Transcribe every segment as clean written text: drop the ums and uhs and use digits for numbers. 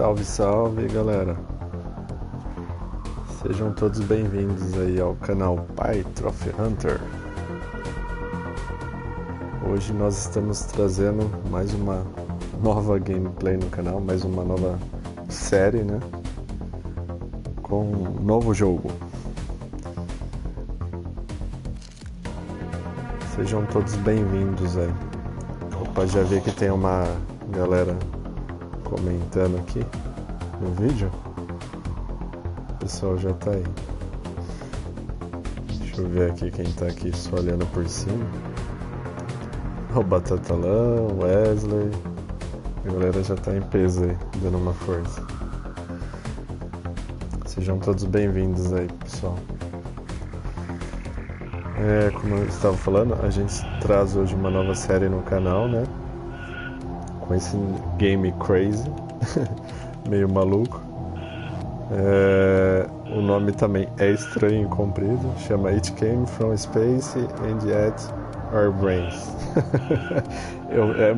Salve, salve, galera! Sejam todos bem-vindos aí ao canal Pai Trophy Hunter. Hoje nós estamos trazendo mais uma nova gameplay no canal, mais uma nova série, né? Com um novo jogo. Sejam todos bem-vindos aí. Opa, já vi que tem uma galera comentando aqui no vídeo. O pessoal já tá aí. Deixa eu ver aqui quem tá aqui só olhando por cima. O Batatalão, Wesley. A galera já tá em peso aí, dando uma força. Sejam todos bem-vindos aí, pessoal. Como eu estava falando, a gente traz hoje uma nova série no canal, né? Com esse game crazy, meio maluco. O nome também é estranho e comprido, chama It Came From Space and Yet Our Brains.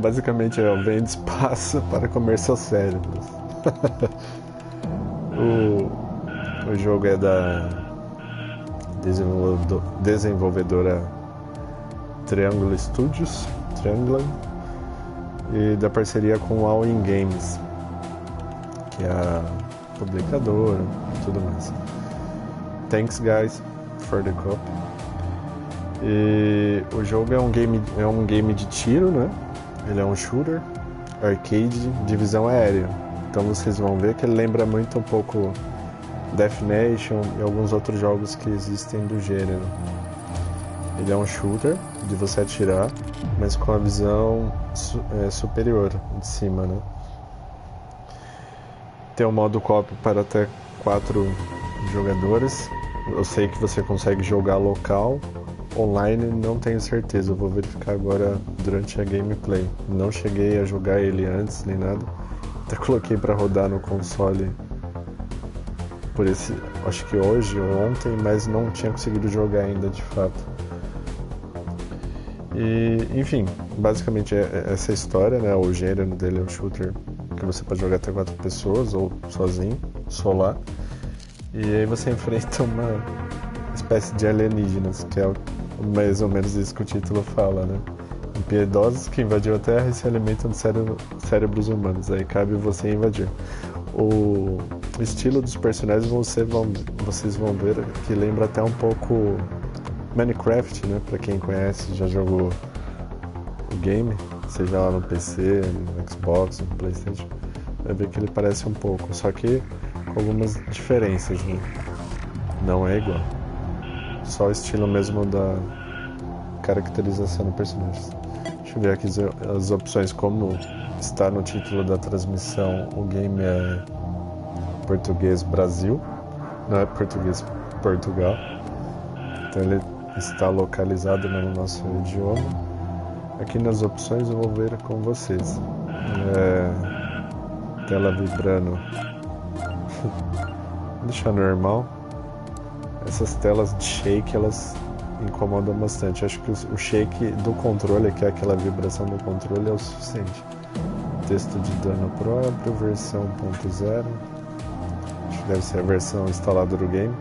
Basicamente vem de espaço para comer seus cérebros. O jogo é da desenvolvedora Triangle Studios, e da parceria com All In Games, que é a publicadora e tudo mais. Thanks guys for the copy. E o jogo é um game de tiro, né? Ele é um shooter arcade de visão aérea. Então vocês vão ver que ele lembra muito um pouco Death Nation e alguns outros jogos que existem do gênero. Ele é um shooter de você atirar, mas com a visão superior de cima, né? Tem um modo Cópia para até 4 jogadores. Eu sei que você consegue jogar local, online não tenho certeza, eu vou verificar agora durante a gameplay. Não cheguei a jogar ele antes nem nada, até coloquei para rodar no console por acho que hoje ou ontem, mas não tinha conseguido jogar ainda de fato. E, enfim, basicamente essa história, né? O gênero dele é um shooter que você pode jogar até 4 pessoas ou sozinho, solar. E aí você enfrenta uma espécie de alienígenas, que é mais ou menos isso que o título fala, né? Impiedosos que invadiram a Terra e se alimentam de cérebros humanos. Aí cabe você invadir. O estilo dos personagens vocês vão ver que lembra até um pouco Minecraft, né? Pra quem conhece, já jogou o game, seja lá no PC, no Xbox, no PlayStation, vai ver que ele parece um pouco, só que com algumas diferenças, né? Não é igual. Só o estilo mesmo da caracterização do personagem. Deixa eu ver aqui as opções, como está no título da transmissão, o game é português Brasil, não é português Portugal. Então ele está localizado no nosso idioma. Aqui nas opções eu vou ver com vocês. Tela vibrando. Vou deixar normal. Essas telas de shake, elas incomodam bastante. Acho que o shake do controle, que é aquela vibração do controle, é o suficiente. Texto de dano próprio, versão 1.0. Acho que deve ser a versão instalada do game.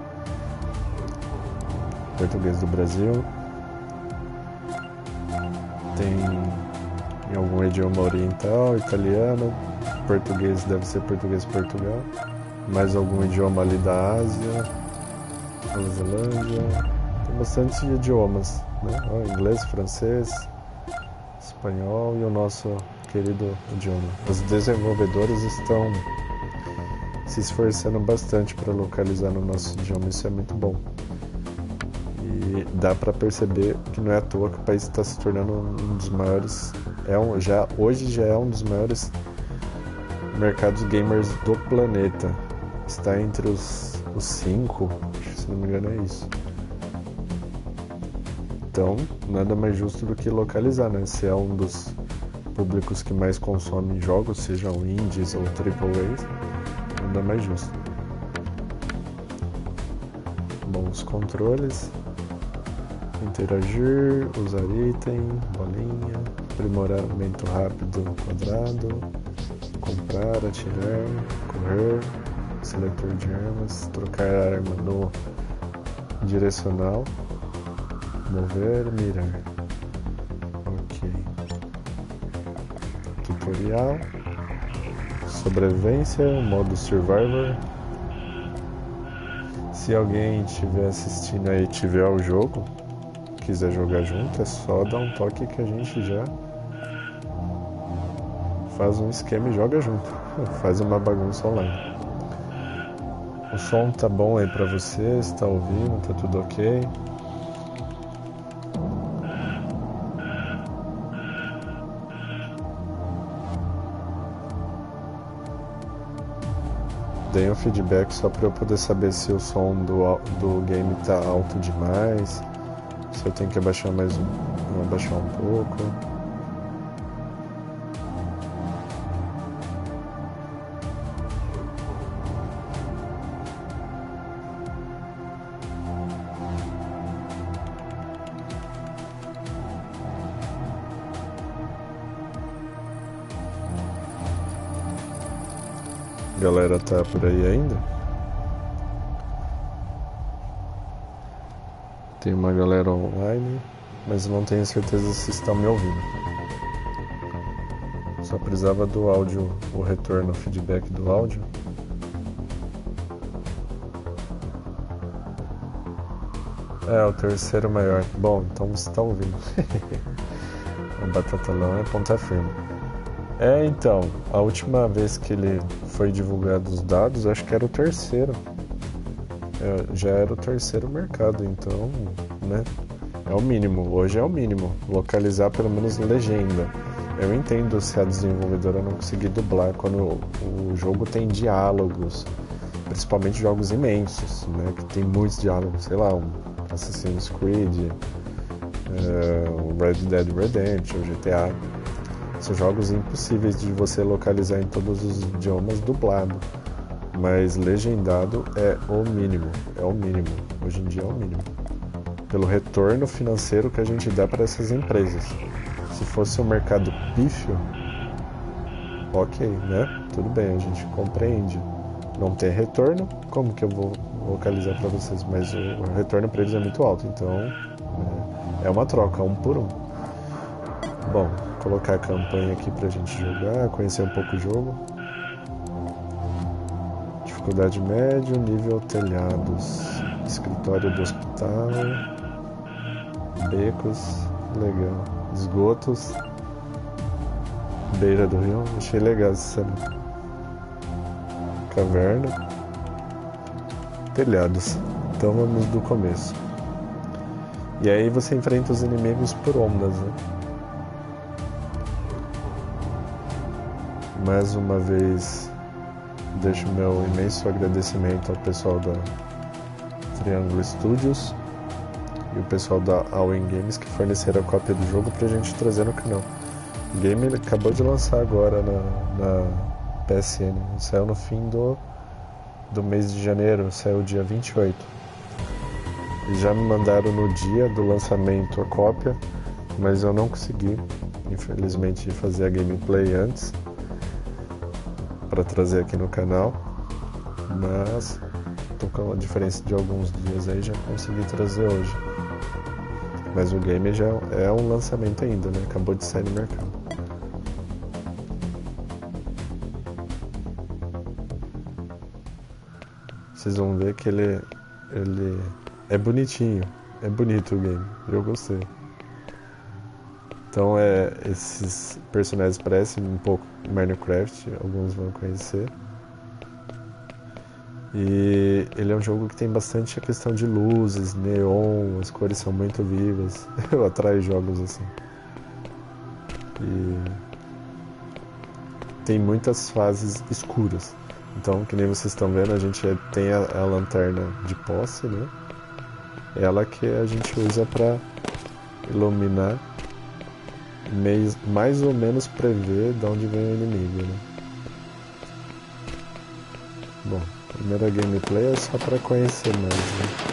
Português do Brasil. Tem em algum idioma oriental, italiano, português deve ser português Portugal, mais algum idioma ali da Ásia, Nova Zelândia, tem bastante idiomas, né? Inglês, francês, espanhol e o nosso querido idioma. Os desenvolvedores estão se esforçando bastante para localizar no nosso idioma, isso é muito bom. E dá para perceber que não é à toa que o país está se tornando um dos maiores, hoje já é um dos maiores mercados gamers do planeta. Está entre os 5, se não me engano é isso. Então, nada mais justo do que localizar, né? Se é um dos públicos que mais consomem jogos, sejam indies ou AAAs, nada mais justo. Bom, os controles. Interagir, usar item, bolinha, aprimoramento rápido, quadrado, comprar, atirar, correr, seletor de armas, trocar a arma no direcional, mover, mirar. Ok. Tutorial, sobrevivência, modo survivor. Se alguém estiver assistindo aí e tiver o jogo, quiser jogar junto, é só dar um toque que a gente já faz um esquema e joga junto. Faz uma bagunça online. O som tá bom aí pra vocês, tá ouvindo, tá tudo ok? Deem um feedback só para eu poder saber se o som do game tá alto demais, se eu tenho que abaixar abaixar um pouco. A galera tá por aí ainda? Tem uma galera online, mas não tenho certeza se estão me ouvindo. Só precisava do áudio, o retorno, o feedback do áudio. É, o terceiro maior. Bom, então você está ouvindo. O Batatalão é ponta firme. É, então, a última vez que ele foi divulgado os dados, acho que era o terceiro. Já era o terceiro mercado, então, né? É o mínimo, hoje é o mínimo. Localizar pelo menos legenda. Eu entendo se a desenvolvedora não conseguir dublar quando o jogo tem diálogos, principalmente jogos imensos, né? Que tem muitos diálogos, sei lá, um Assassin's Creed, Red Dead Redemption, GTA. São jogos impossíveis de você localizar em todos os idiomas dublado, mas legendado é o mínimo, hoje em dia é o mínimo, pelo retorno financeiro que a gente dá para essas empresas. Se fosse um mercado pífio, ok, né? Tudo bem, a gente compreende. Não tem retorno, como que eu vou localizar para vocês? Mas o retorno para eles é muito alto, então é uma troca, um por um. Bom, colocar a campanha aqui pra gente jogar, conhecer um pouco o jogo. Dificuldade médio, nível telhados, escritório do hospital, becos, legal, esgotos, beira do rio, achei legal esse cenário. Caverna, telhados. Então vamos do começo. E aí você enfrenta os inimigos por ondas, né? Mais uma vez, deixo meu imenso agradecimento ao pessoal da Triângulo Studios e o pessoal da All In Games que forneceram a cópia do jogo pra gente trazer no canal. O game ele acabou de lançar agora na PSN, saiu no fim do mês de janeiro, saiu dia 28. E já me mandaram no dia do lançamento a cópia, mas eu não consegui, infelizmente, fazer a gameplay antes para trazer aqui no canal, mas tô com a diferença de alguns dias aí, já consegui trazer hoje. Mas o game já é um lançamento ainda, né? Acabou de sair no mercado. Vocês vão ver que ele é bonitinho, é bonito o game, eu gostei. Então esses personagens parecem um pouco Minecraft, alguns vão conhecer. E ele é um jogo que tem bastante a questão de luzes, neon, as cores são muito vivas. Eu atraio jogos assim. E tem muitas fases escuras. Então, que nem vocês estão vendo, a gente tem a lanterna de posse, né? Ela que a gente usa para iluminar, mais ou menos prever de onde vem o inimigo, né? Bom, a primeira gameplay é só para conhecer mais, né?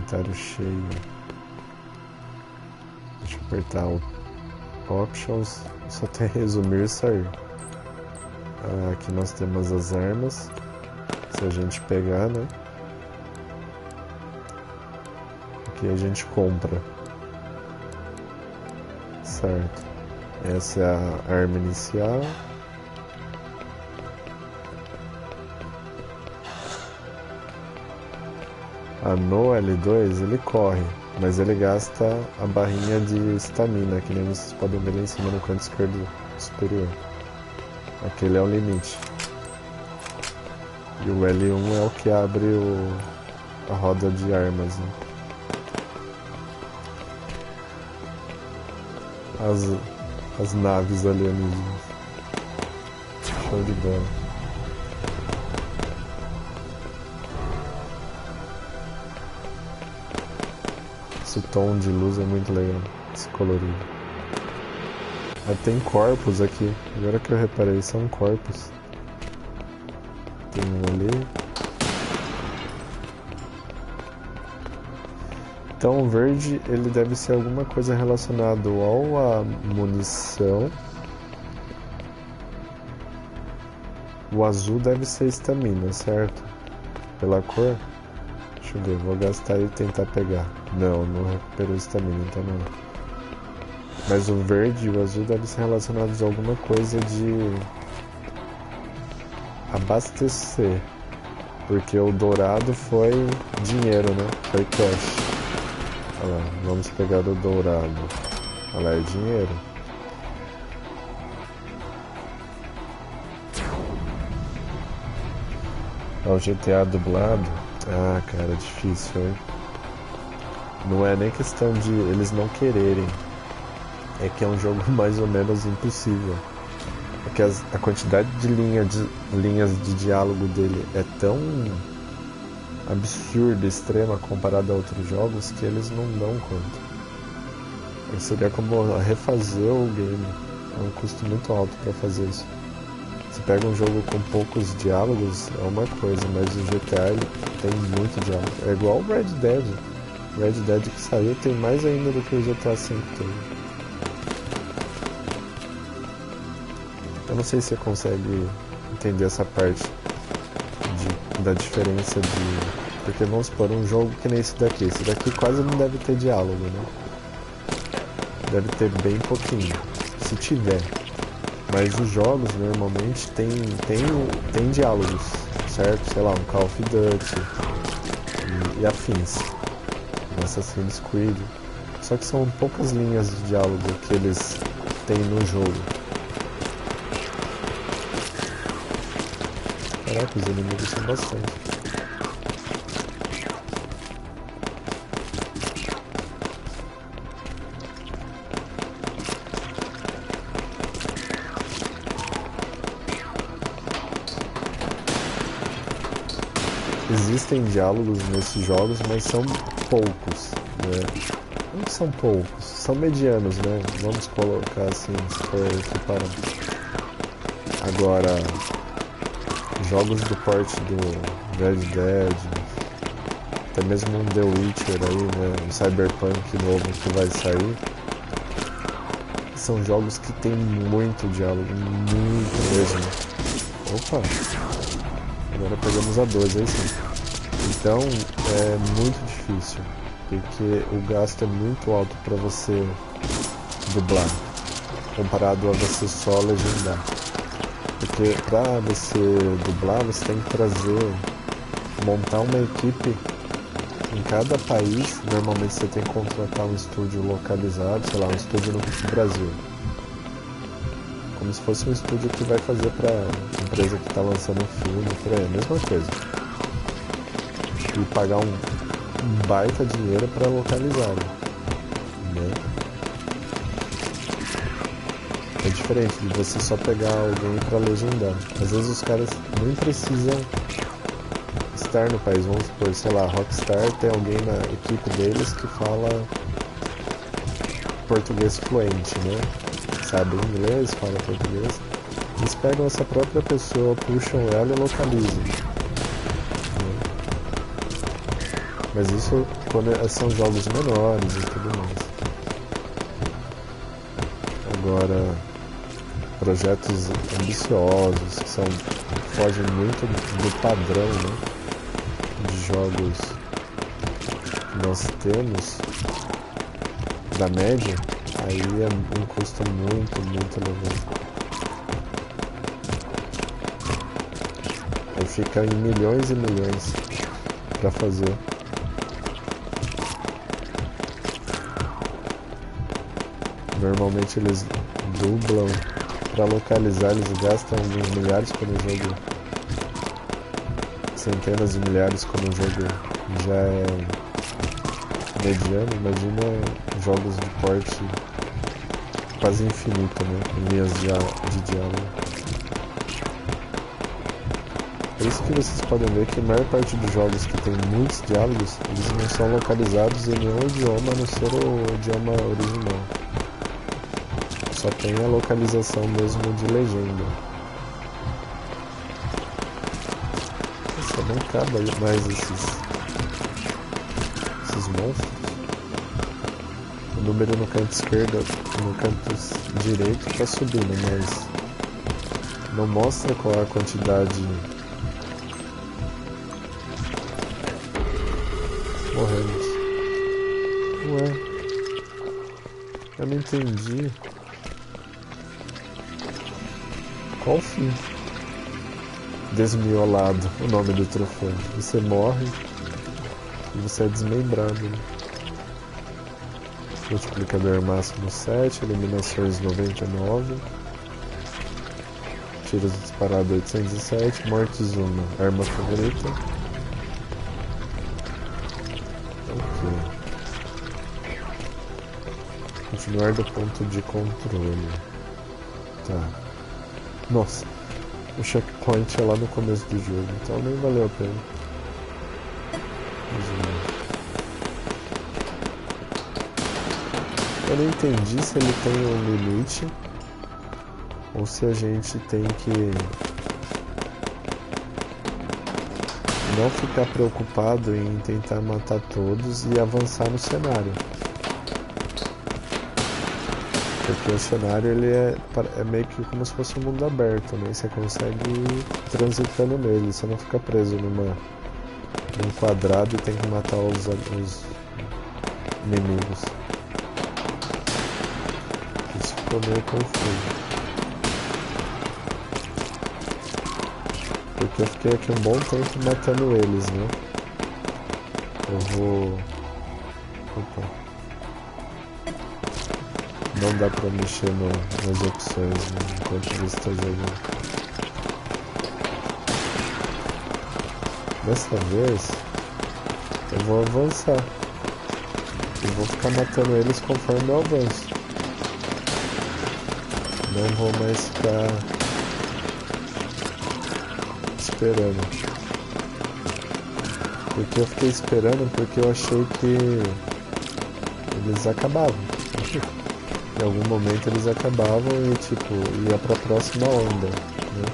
Inventário cheio. Deixa eu apertar o Options. Só tem resumir e sair. Aqui nós temos as armas. Se a gente pegar, né? Aqui a gente compra. Certo. Essa é a arma inicial. No L2 ele corre, mas ele gasta a barrinha de estamina, que nem vocês podem ver lá em cima no canto esquerdo superior. Aquele é o limite. E o L1 é o que abre a roda de armas, né? As naves alienígenas. Show de bola. Esse tom de luz é muito legal, esse colorido. Tem corpos aqui, agora que eu reparei, são corpos. Tem um ali. Então o verde ele deve ser alguma coisa relacionada ou à munição. O azul deve ser estamina, certo? Pela cor. Deixa eu ver, vou gastar e tentar pegar. Não recuperou estamina, então não. Mas o verde e o azul devem ser relacionados a alguma coisa de abastecer. Porque o dourado foi dinheiro, né? Foi cash. Olha lá, vamos pegar o dourado. Olha lá, é dinheiro. O GTA dublado. Cara, difícil, hein? Não é nem questão de eles não quererem. É que é um jogo mais ou menos impossível. É que a quantidade de linhas de diálogo dele é tão absurda, extrema, comparada a outros jogos, que eles não dão conta. Seria como refazer o game. É um custo muito alto para fazer isso. Você pega um jogo com poucos diálogos, é uma coisa, mas o GTA ele tem muito diálogo. É igual o Red Dead. O Red Dead que saiu tem mais ainda do que o GTA V teve. Eu não sei se você consegue entender essa parte da diferença de... Porque vamos supor, um jogo que nem esse daqui. Esse daqui quase não deve ter diálogo, né? Deve ter bem pouquinho, se tiver. Mas os jogos normalmente tem diálogos, certo? Sei lá, um Call of Duty e afins. Um Assassin's Creed. Só que são poucas linhas de diálogo que eles têm no jogo. Caraca, os inimigos são bastante. Existem diálogos nesses jogos, mas são poucos, né? Não são poucos, são medianos, né? Vamos colocar assim, se for separado. Agora, jogos do porte do Red Dead, até mesmo um The Witcher aí, né? Um Cyberpunk novo que vai sair, são jogos que tem muito diálogo, muito mesmo. Opa! Agora pegamos a 12, aí sim. Então é muito difícil, porque o gasto é muito alto para você dublar, comparado a você só legendar. Porque para você dublar, você tem que montar uma equipe em cada país. Normalmente você tem que contratar um estúdio localizado, sei lá, um estúdio no Brasil. Como se fosse um estúdio que vai fazer para empresa que está lançando um filme, por aí, a mesma coisa. E pagar um baita dinheiro para localizar, né? É diferente de você só pegar alguém para legendar. Às vezes os caras nem precisam estar no país. Vamos supor, sei lá, Rockstar tem alguém na equipe deles que fala português fluente, né? Sabe inglês, fala português. Eles pegam essa própria pessoa, puxam ela e localizam. Mas isso quando são jogos menores e tudo mais. Agora, projetos ambiciosos que fogem muito do padrão, né, de jogos que nós temos, da média, aí é um custo muito elevado. Aí fica em milhões e milhões para fazer. Normalmente eles dublam para localizar, eles gastam alguns milhares quando o jogo, centenas de milhares quando o jogo já é mediano. Imagina jogos de porte quase infinito, né, com linhas de diálogo. É isso que vocês podem ver, que a maior parte dos jogos que tem muitos diálogos, eles não são localizados em nenhum idioma, a não ser o idioma original. Só tem a localização mesmo de legenda. Nossa, não acaba mais esses monstros. O número no canto esquerdo, no canto direito está subindo, mas não mostra qual é a quantidade. Morremos. Ué, eu não entendi. Qual o fim? Desmiolado, o nome do troféu. Você morre e você é desmembrado, né? Multiplicador máximo 7, eliminações 99, tiros disparados 807, mortes 1, arma favorita. Ok. Continuar do ponto de controle. Tá. Nossa, o checkpoint é lá no começo do jogo, então nem valeu a pena. Eu não entendi se ele tem um limite ou se a gente tem que não ficar preocupado em tentar matar todos e avançar no cenário. Porque o cenário ele é meio que como se fosse um mundo aberto, né? Você consegue ir transitando nele, você não fica preso num quadrado e tem que matar os inimigos. Isso ficou meio confuso. Porque eu fiquei aqui um bom tempo matando eles, né? Eu vou... Opa. Não dá pra mexer nas opções, né, enquanto você está jogando. Dessa vez, eu vou avançar. Eu vou ficar matando eles conforme eu avanço. Não vou mais ficar esperando. Porque eu fiquei esperando porque eu achei que eles acabavam. Em algum momento eles acabavam e tipo, ia pra próxima onda, né?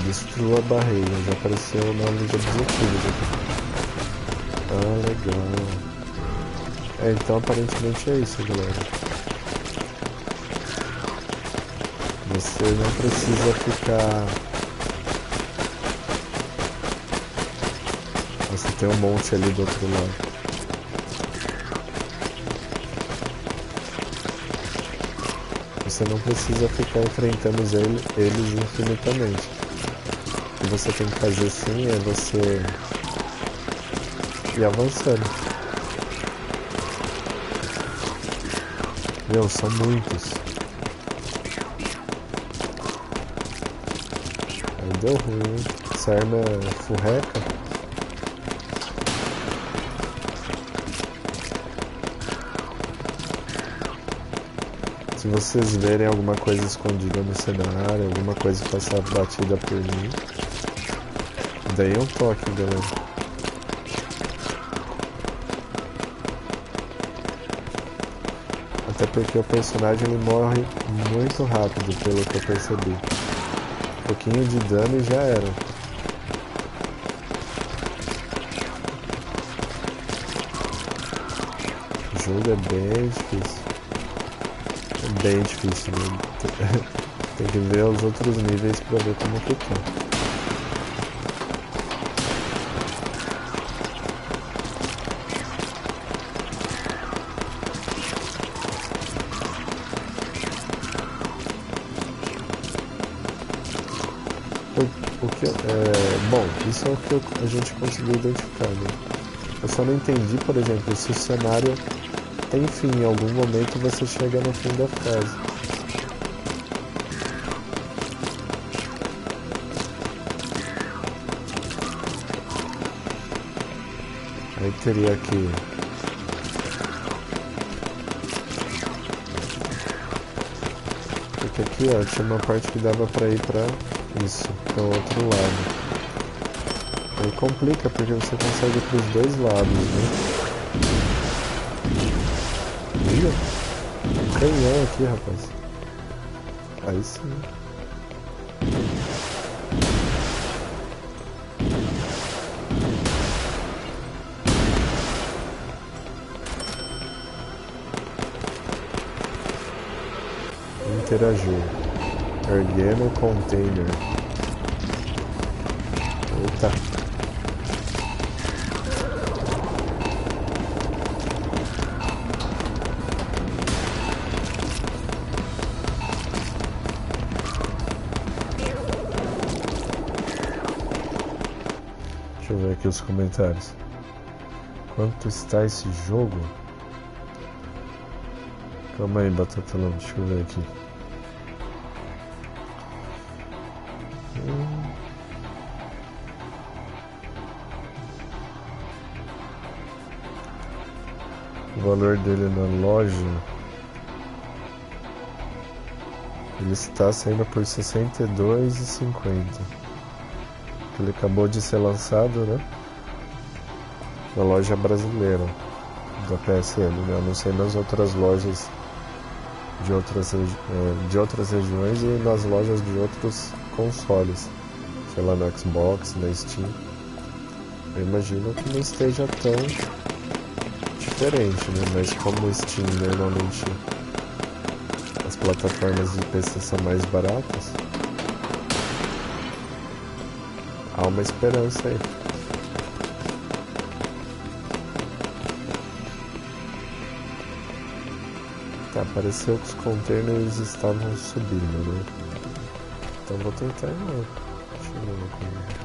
Destrua a barreira, já apareceu o nome de objetivos aqui. Ah, legal. Então aparentemente é isso, galera. Você não precisa ficar... Você tem um monte ali do outro lado. Você não precisa ficar enfrentando eles infinitamente. O que você tem que fazer sim é você ir avançando. Meu, são muitos. Aí deu ruim, hein? Essa arma é furreca. Se vocês verem alguma coisa escondida no cenário, alguma coisa passar batida por mim, daí é um toque, galera. Até porque o personagem ele morre muito rápido, pelo que eu percebi. Um pouquinho de dano e já era. jogo é bem difícil. É bem difícil, né? Tem que ver os outros níveis pra ver como que tá. Bom, isso é o que a gente conseguiu identificar, né? Eu só não entendi, por exemplo, se o cenário tem fim, em algum momento você chega no fim da fase. Aí teria que... Porque aqui, ó, tinha uma parte que dava pra ir pra isso, para o outro lado. Aí complica porque você consegue ir para os dois lados, né? Olha, um canhão aqui, rapaz. Aí sim. Interagir. Erguendo o container. Eita. Deixa eu ver aqui os comentários. Quanto está esse jogo? Calma aí, Batatelão, deixa eu ver aqui. O valor dele na loja, ele está saindo por R$ 62,50. Ele acabou de ser lançado, né? Na loja brasileira da PSN, né? Eu não sei nas outras lojas de outras regiões e nas lojas de outros consoles, sei lá, no Xbox, na Steam. Eu imagino que não esteja tão diferente, né? Mas como o Steam normalmente as plataformas de PC são mais baratas, há uma esperança aí. Tá, pareceu que os containers estavam subindo, né? Então vou tentar ir lá. Deixa eu ver uma coisa.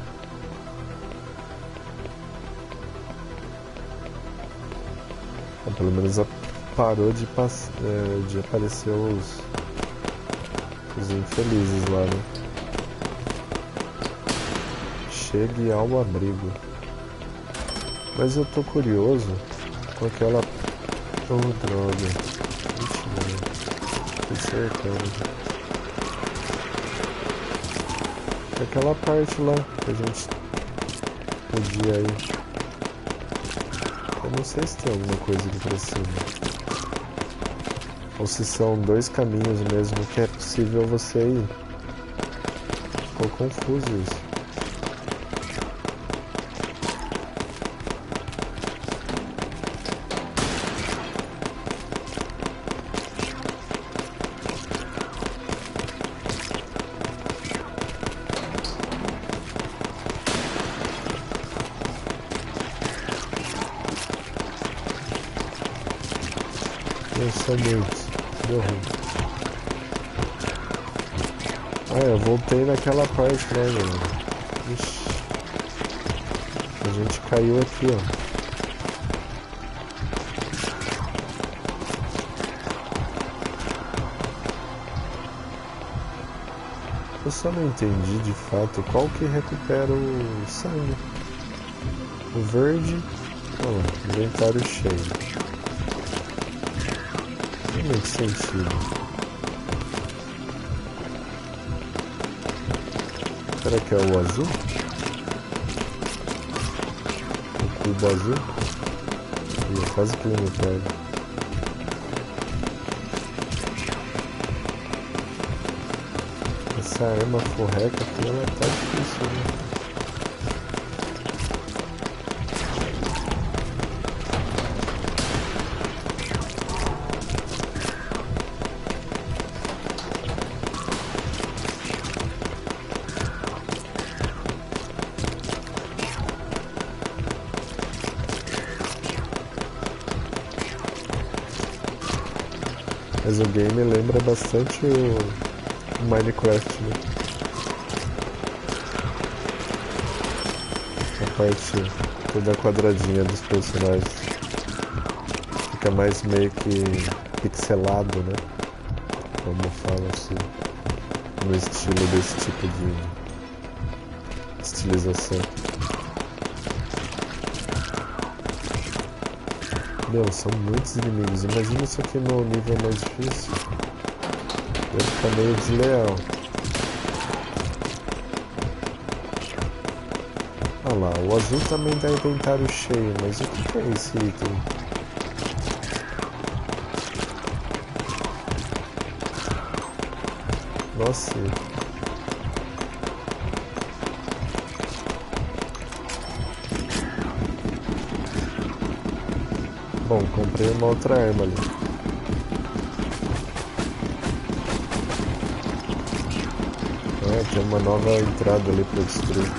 Pelo menos parou de aparecer os infelizes lá, né? Chegue ao abrigo. Mas eu tô curioso com aquela... Oh, droga. Ixi, mano. Tô cercando. Aquela parte lá que a gente podia ir. Eu não sei se tem alguma coisa aqui pra cima. Ou se são dois caminhos mesmo que é possível você ir. Ficou confuso isso. São muitos. Deu ruim. Ah, eu voltei naquela parte lá, galera. Ixi. A gente caiu aqui, ó. Eu só não entendi de fato qual que recupera o sangue. O verde. Olha lá, inventário cheio. Muito sentido. Será que é o azul? O cubo azul? Ih, quase que ele me pega. Essa arma forreca aqui, ela tá difícil, né? Mas o game lembra bastante o Minecraft, né? A parte toda quadradinha dos personagens. Fica mais meio que pixelado, né? Como fala assim, no estilo desse tipo de estilização. Meu, são muitos inimigos. Imagina isso aqui no nível mais difícil. Deve ficar meio desleal. Olha lá, o azul também dá inventário cheio, mas o que é esse item? Nossa. Bom, comprei uma outra arma ali. Ah, tem uma nova entrada ali pra destruir.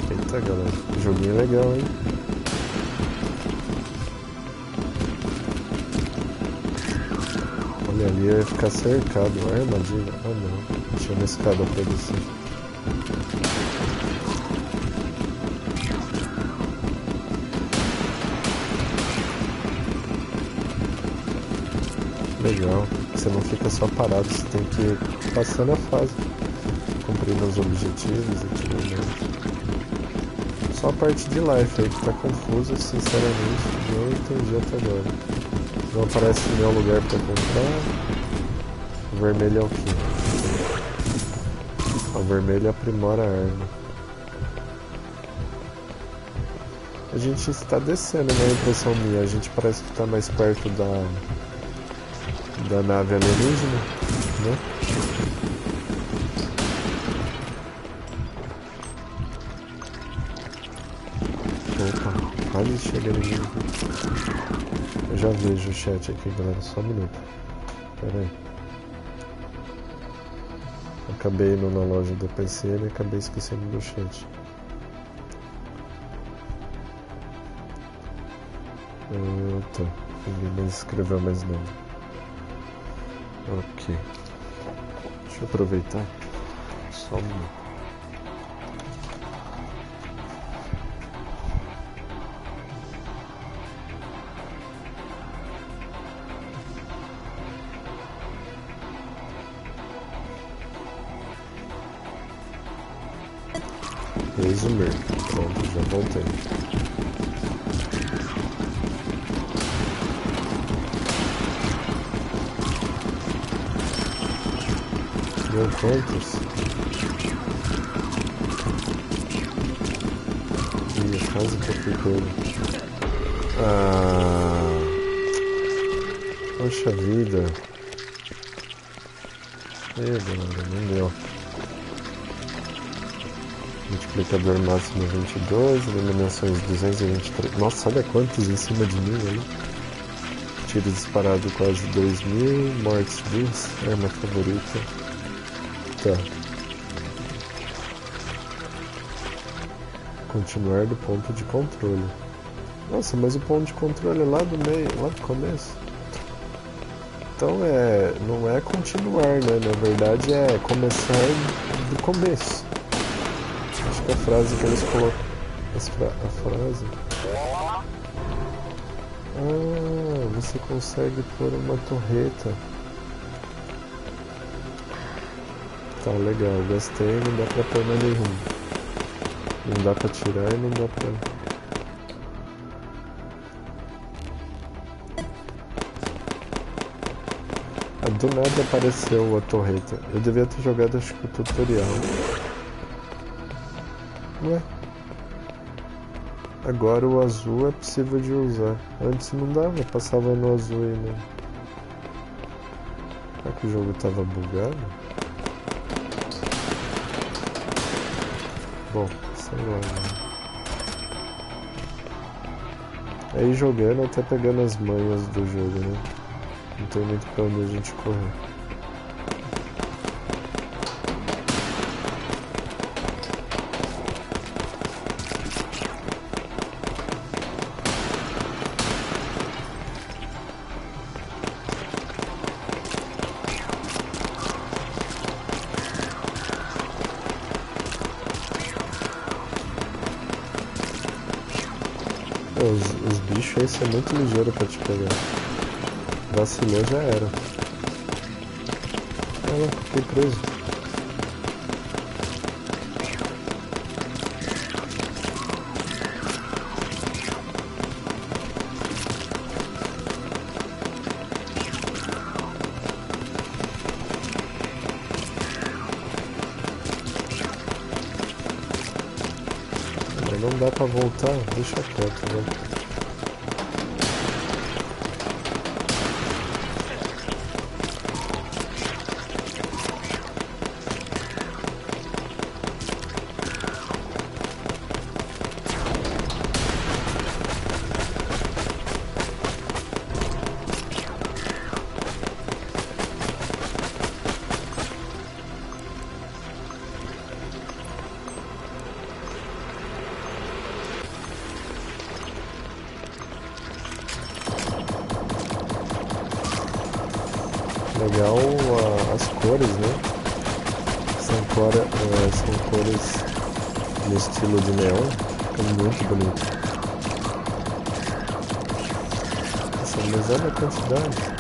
Eita, galera. Joguinho legal, hein? Olha ali, eu ia ficar cercado. Armadilha. Ah, não. Tinha uma escada pra descer. Legal. Você não fica só parado, você tem que ir passando a fase. Cumprindo os objetivos e tudo mais. Só a parte de life aí que tá confusa, sinceramente. Não entendi até agora. Não aparece nenhum lugar pra comprar. O vermelho é o quê? O vermelho aprimora a arma. A gente está descendo, né? A impressão minha. A gente parece que está mais perto da nave alienígena, né? Opa, quase chega ali. Eu já vejo o chat aqui, galera. Só um minuto. Pera aí. Acabei indo na loja da PSN e acabei esquecendo do chat. Tá. Ninguém mais escreveu mais nada. Ok. Deixa eu aproveitar. Só um minuto. Resumir. Pronto, já voltei. Meu, quantos? Ih, quase que eu fui pego. Poxa vida. Galera, não deu. Multiplicador máximo 22, eliminações 223. Nossa, olha quantos em cima de mim ali. Tiro disparado quase 2000, mortes 2, arma favorita. Tá. Continuar do ponto de controle. Nossa, mas o ponto de controle é lá do meio, lá do começo. Então não é continuar, né? Na verdade é começar do começo. Acho que a frase que eles colocam. A frase. Você consegue pôr uma torreta. Tá, legal. Gastei, não dá pra pôr mais nenhum. Não dá pra tirar e não dá pra... Do nada apareceu a torreta. Eu devia ter jogado, acho que o tutorial. Ué? Agora o azul é possível de usar. Antes não dava, passava no azul e não. Será que o jogo tava bugado? Bom, sei lá, né? Aí jogando até pegando as manhas do jogo, né? Não tem muito pra onde a gente correr. Os bichos aí são muito ligeiros pra te pegar. Vacilou, já era. Ah, não, fiquei preso. Não dá pra voltar, deixa quieto, né? Legal as cores, né? São cores no estilo de neon, fica muito bonito. Nossa, mas olha a quantidade.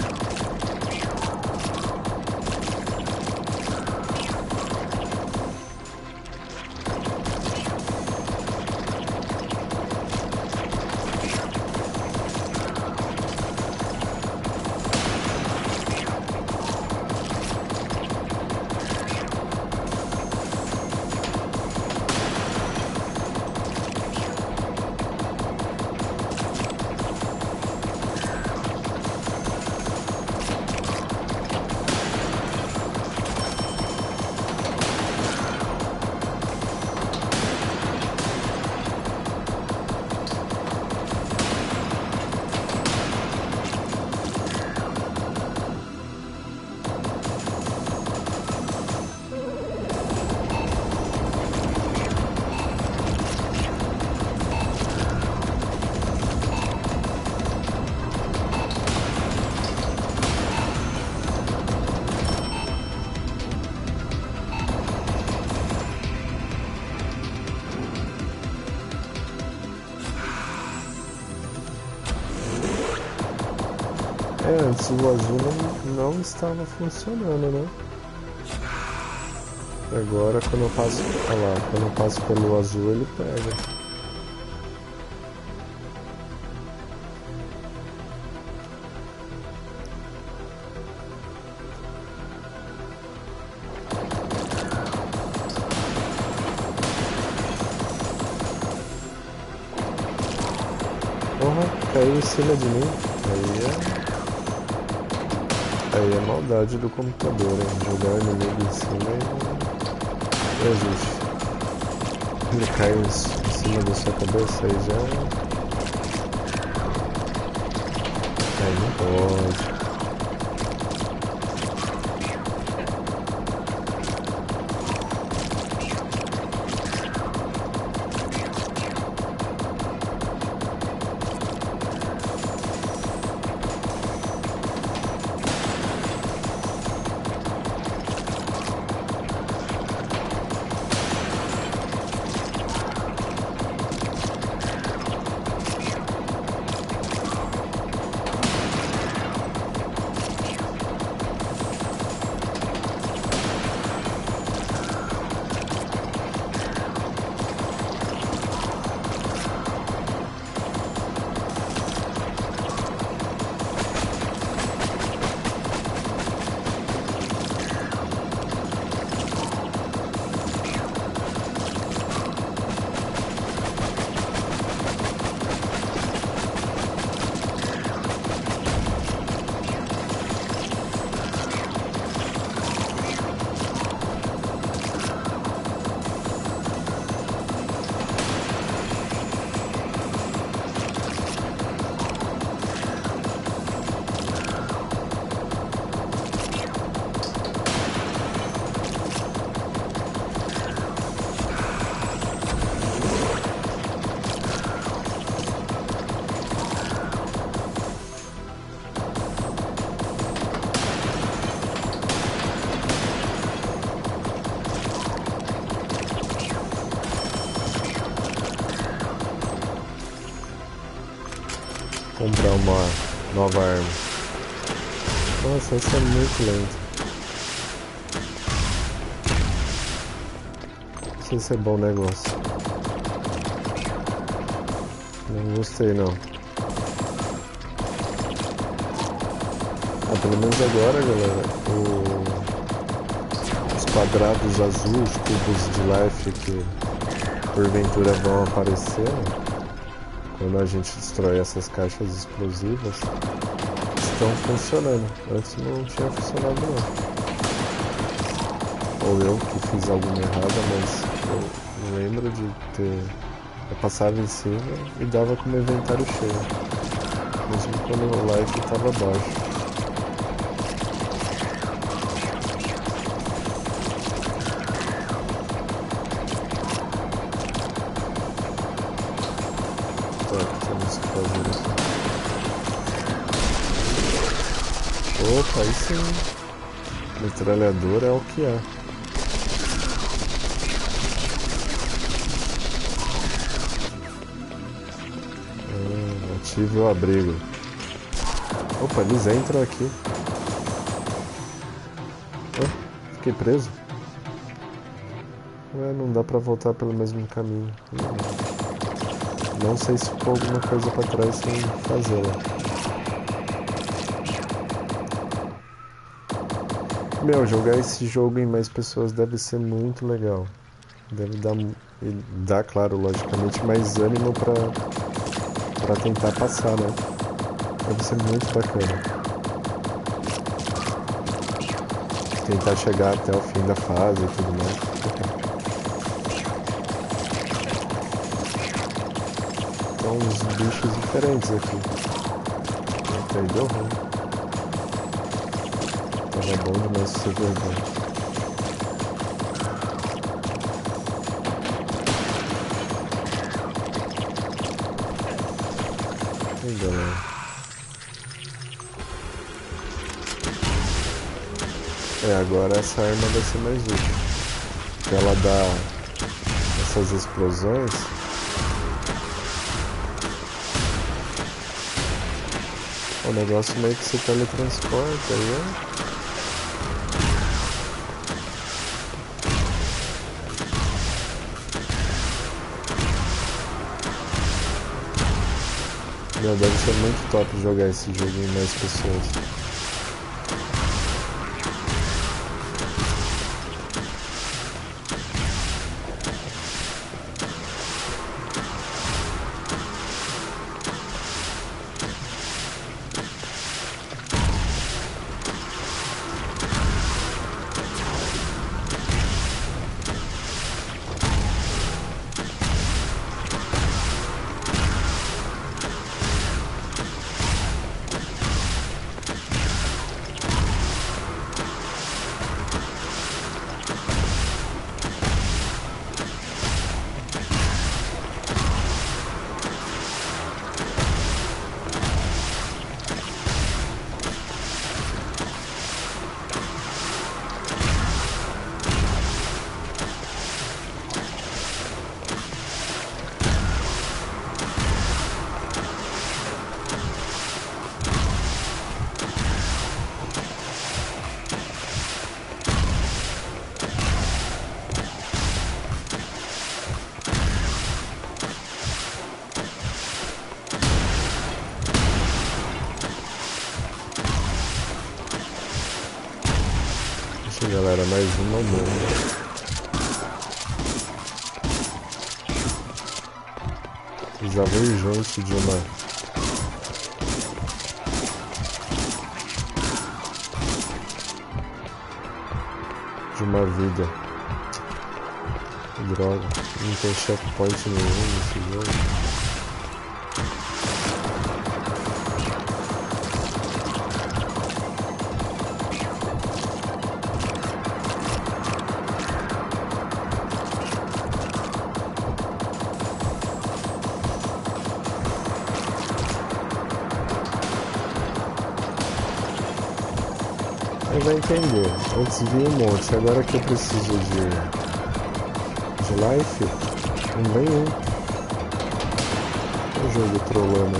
Antes o azul não estava funcionando, né? Agora quando eu passo, olha lá, quando eu passo pelo azul ele pega. Porra, caiu em cima de mim. Aí é maldade do computador, hein? Jogar o inimigo em cima e não existe. Ele cai em cima da sua cabeça aí já. Aí não pode. comprar uma nova arma. Nossa, essa é muito lenta. Não sei se é bom negócio. Não gostei não. Pelo menos agora, galera, os quadrados azuis, os cubos de life que porventura vão aparecer, né, quando a gente destrói essas caixas explosivas, estão funcionando. Antes não tinha funcionado não. Ou eu que fiz alguma errada, mas eu lembro de ter... Eu passava em cima e dava como inventário cheio, mesmo quando o life estava baixo. Opa, aí sim. Metralhadora é o que há. Ative o abrigo. Opa, eles entram aqui. Fiquei preso. Ué, não dá pra voltar pelo mesmo caminho. Não sei se ficou alguma coisa pra trás sem fazê-la. Meu, jogar esse jogo em mais pessoas deve ser muito legal. Deve dar, claro, logicamente, mais ânimo pra tentar passar, né? Deve ser muito bacana. Tentar chegar até o fim da fase e tudo mais. Então, uns bichos diferentes aqui. Até deu ruim. Tava bom demais ser verdade. Aí, galera. Agora essa arma vai ser mais útil. Porque ela dá essas explosões. O negócio meio que se teletransporta aí, ó. Meu, deve ser muito top jogar esse jogo em mais pessoas. Galera, mais uma bomba. Precisava ir junto de uma vida. Droga, não tem checkpoint nenhum nesse jogo. Vai entender. Antes vi um monte, agora que eu preciso de life, não vem um. O jogo trollando.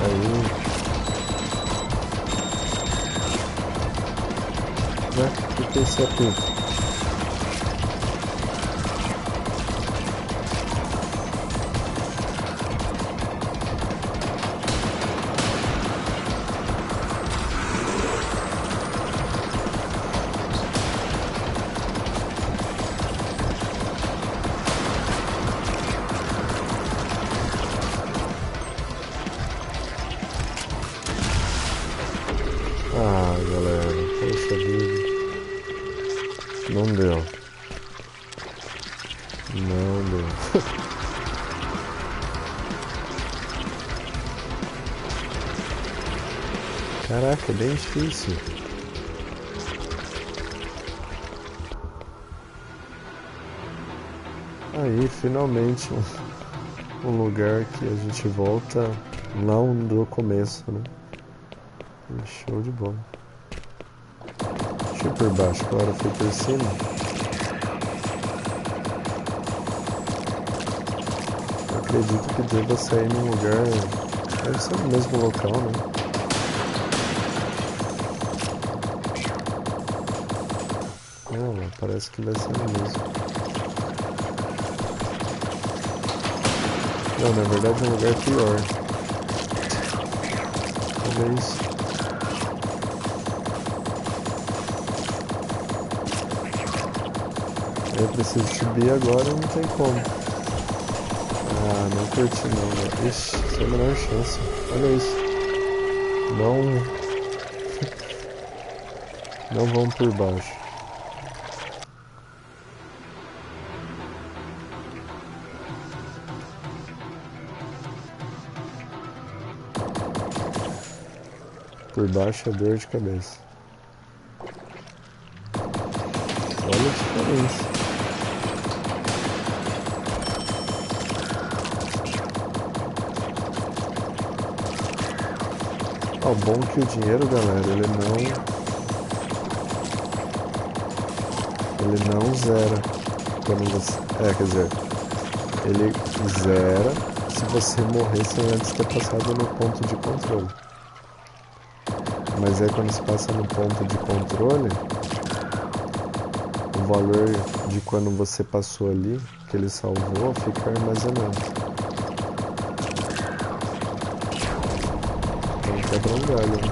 Aí. Né? O que é esse aqui? Ah, galera, poxa vida. Não deu. Não deu. Caraca, é bem difícil. Aí, finalmente, um lugar que a gente volta não do começo, né? Show de bola. Deixa eu ir por baixo, agora foi por cima. Eu acredito que deva sair num lugar. Deve ser no mesmo local, né? Parece que vai ser no mesmo. Não, na verdade é um lugar pior. Olha isso. Eu preciso subir agora, não tem como. Ah, não curti não, né? Ixi, sem a menor chance. Olha isso. Não vão por baixo. Por baixo é dor de cabeça. Olha a diferença. O bom é que o dinheiro, galera, ele não zera quando você... quer dizer, ele zera se você morrer sem antes ter passado no ponto de controle. Mas aí quando você passa no ponto de controle, o valor de quando você passou ali, que ele salvou, fica armazenado. Quebra um galho, né?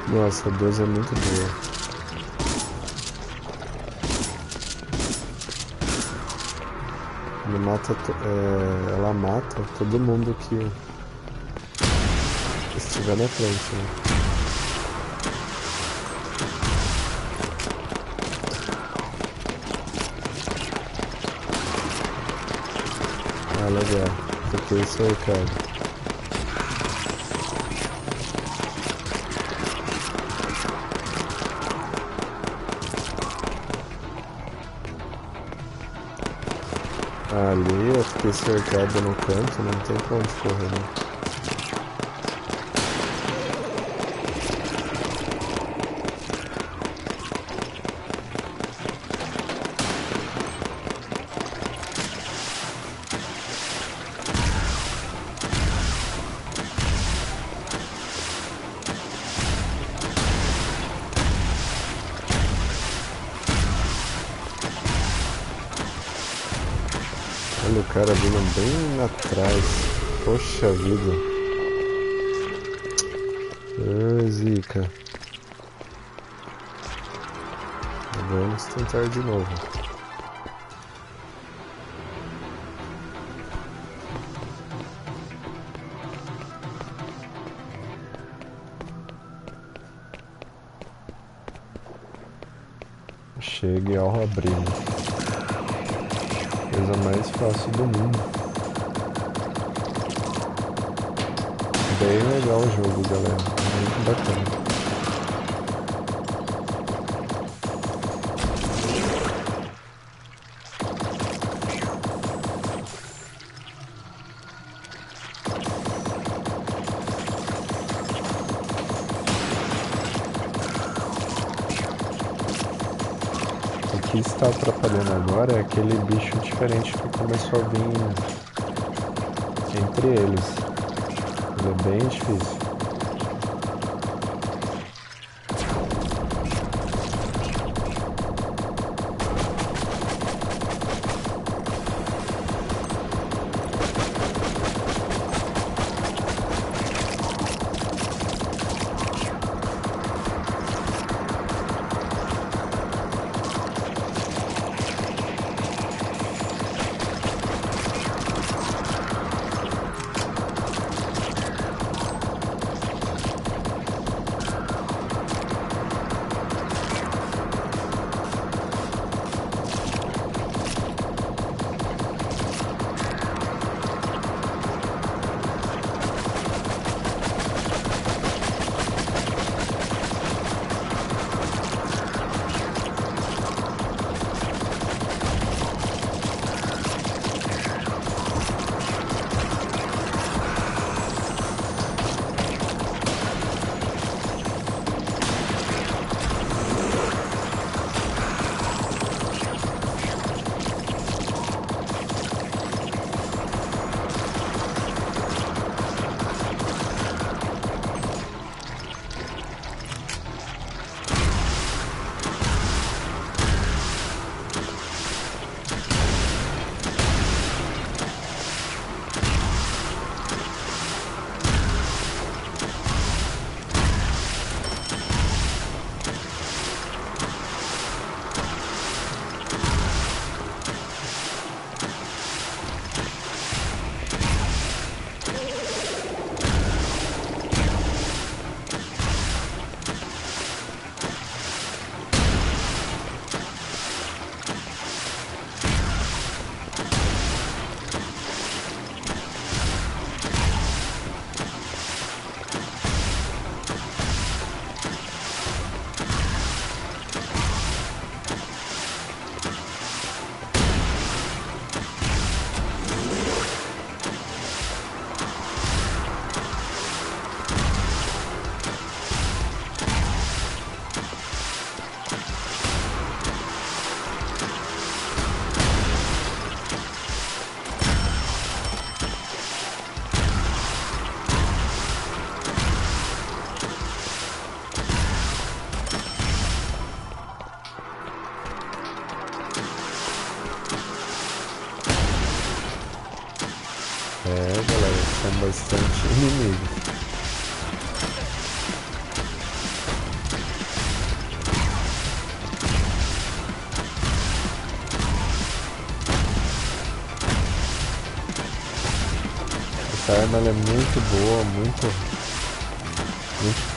Nossa, a 12 é muito boa. Ela mata todo mundo que estiver na frente, né? Ah, legal. Fiquei cercado. Ali eu fiquei cercado no canto, não tem pra onde correr, né? Olha o cara vindo bem atrás. Poxa vida. Zica. Vamos tentar de novo. Chegue ao abrir. Coisa mais fácil do mundo. Bem legal o jogo, galera. Muito bacana. O que está atrapalhando agora é aquele bicho diferente que começou a vir entre eles. Ele é bem difícil. Galera, são bastante inimigos. Essa arma ela é muito boa, muito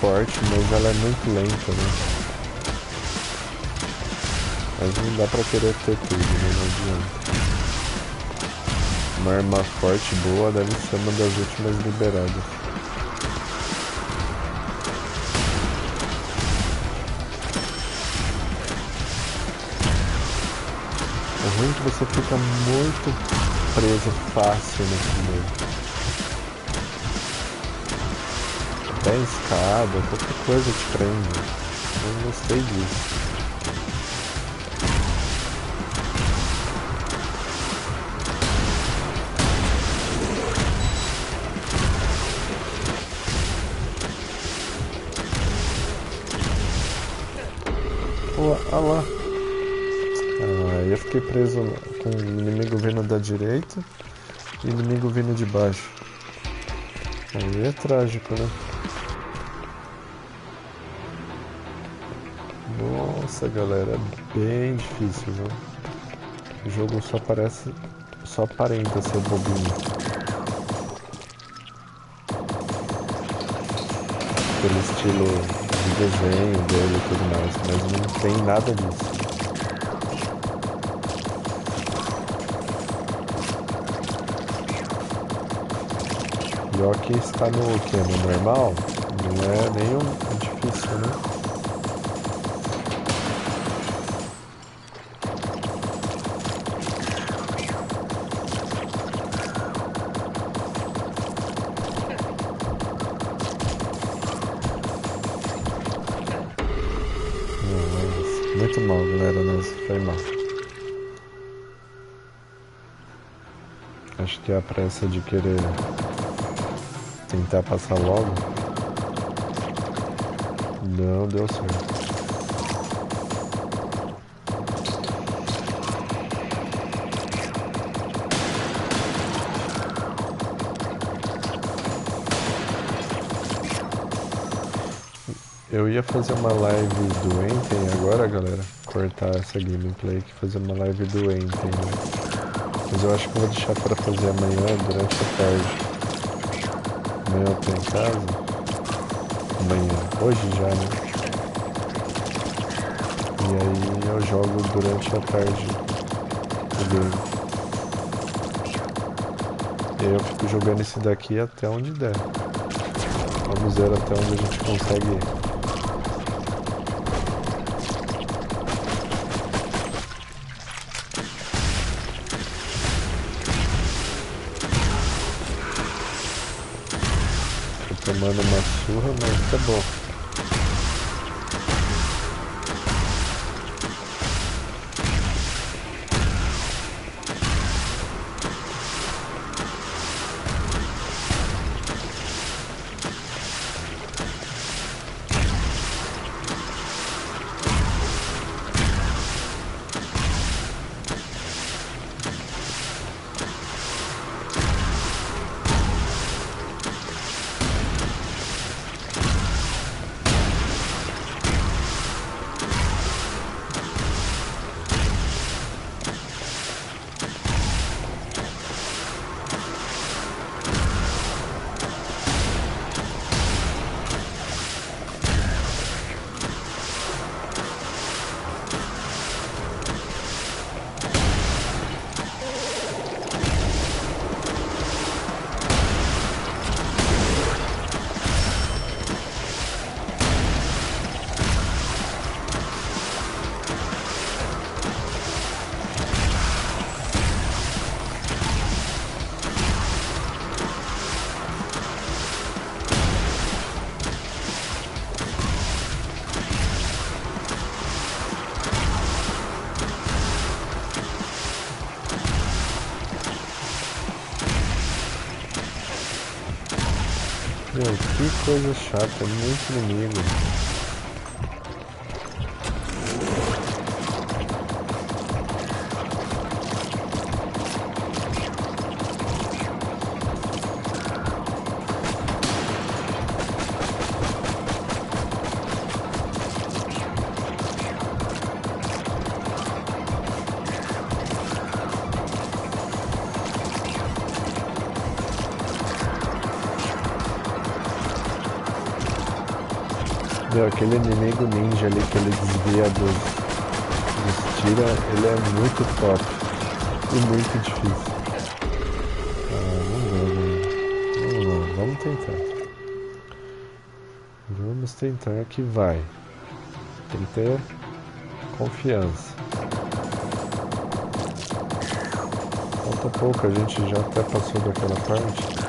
forte, mas ela é muito lenta, né? Mas não dá pra querer ter tudo, né? Não adianta. Uma arma forte boa deve ser uma das últimas liberadas. É ruim que você fica muito preso fácil nesse meio. Até escada, qualquer coisa te prende. Eu não gostei disso. Olha lá. Eu fiquei preso com o inimigo vindo da direita e o inimigo vindo de baixo. Aí é trágico, né? Nossa Nossa, galera, é bem difícil, viu? O jogo só aparenta ser bobinho. Pelo estilo de desenho dele e tudo mais, mas não tem nada disso. E ó, que está no que? No normal? Não é nenhum difícil, né? Muito mal, galera, nossa, foi mal. Acho que a pressa de querer tentar passar logo não deu certo. Eu ia fazer uma live do Enten agora, galera. Cortar essa gameplay aqui, fazer uma live do Enten, né? Mas eu acho que eu vou deixar para fazer amanhã, durante a tarde. Amanhã eu tô em casa. Amanhã, hoje já, né? E aí eu jogo durante a tarde o game. E aí eu fico jogando esse daqui até onde der. Vamos ver até onde a gente consegue ir. Tomando uma surra, mas tá bom. Meu, que coisa chata, muito inimigo. Meu, aquele inimigo ninja ali que ele desvia dos tira, ele é muito top e muito difícil. Vamos tentar. Vamos tentar que vai. Tem que ter confiança. Falta pouco, a gente já até passou daquela parte.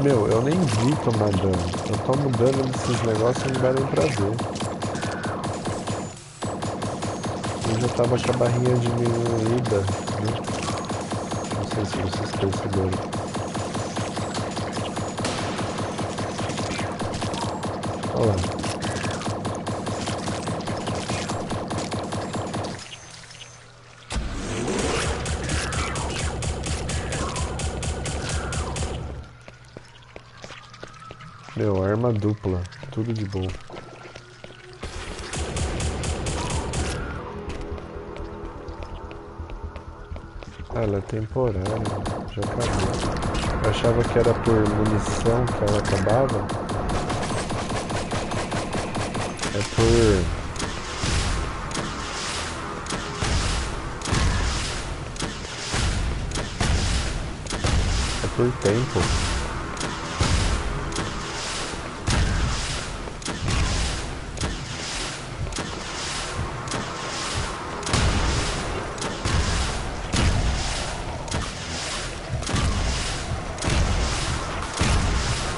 Meu, eu nem vi tomar dano. Eu tomo dano desses negócios e não dá nem pra ver. Eu já tava com a barrinha diminuída, né? Não sei se vocês perceberam. Olha lá. Meu, arma dupla, tudo de bom. Ah, ela é temporária, já acabou. Eu achava que era por munição que ela acabava. É por... É por tempo.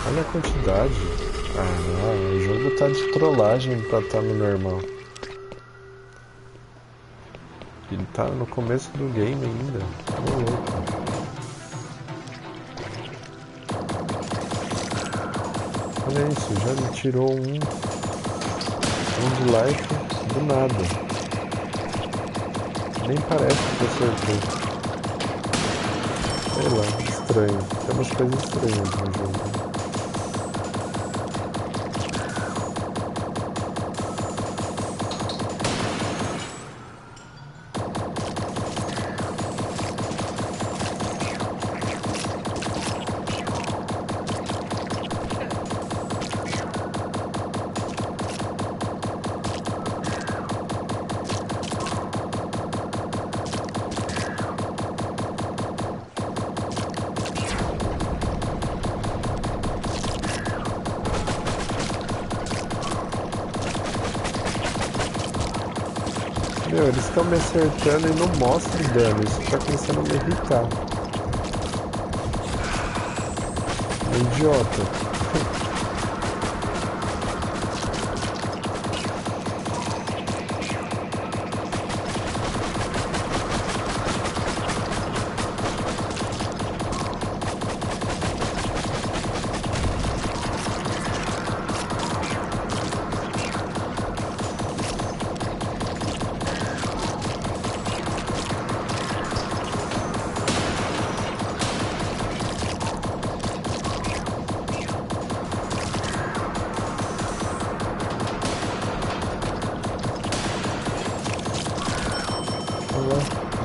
Olha a quantidade. Ah, o jogo tá de trollagem pra estar no normal. Ele tá no começo do game ainda. Ô louco. Olha isso, já me tirou um de life do nada. Nem parece que eu acertei. Sei lá, estranho. Tem umas coisas estranhas no jogo. Meu, eles estão me acertando e não mostram dano, isso tá começando a me irritar. Idiota.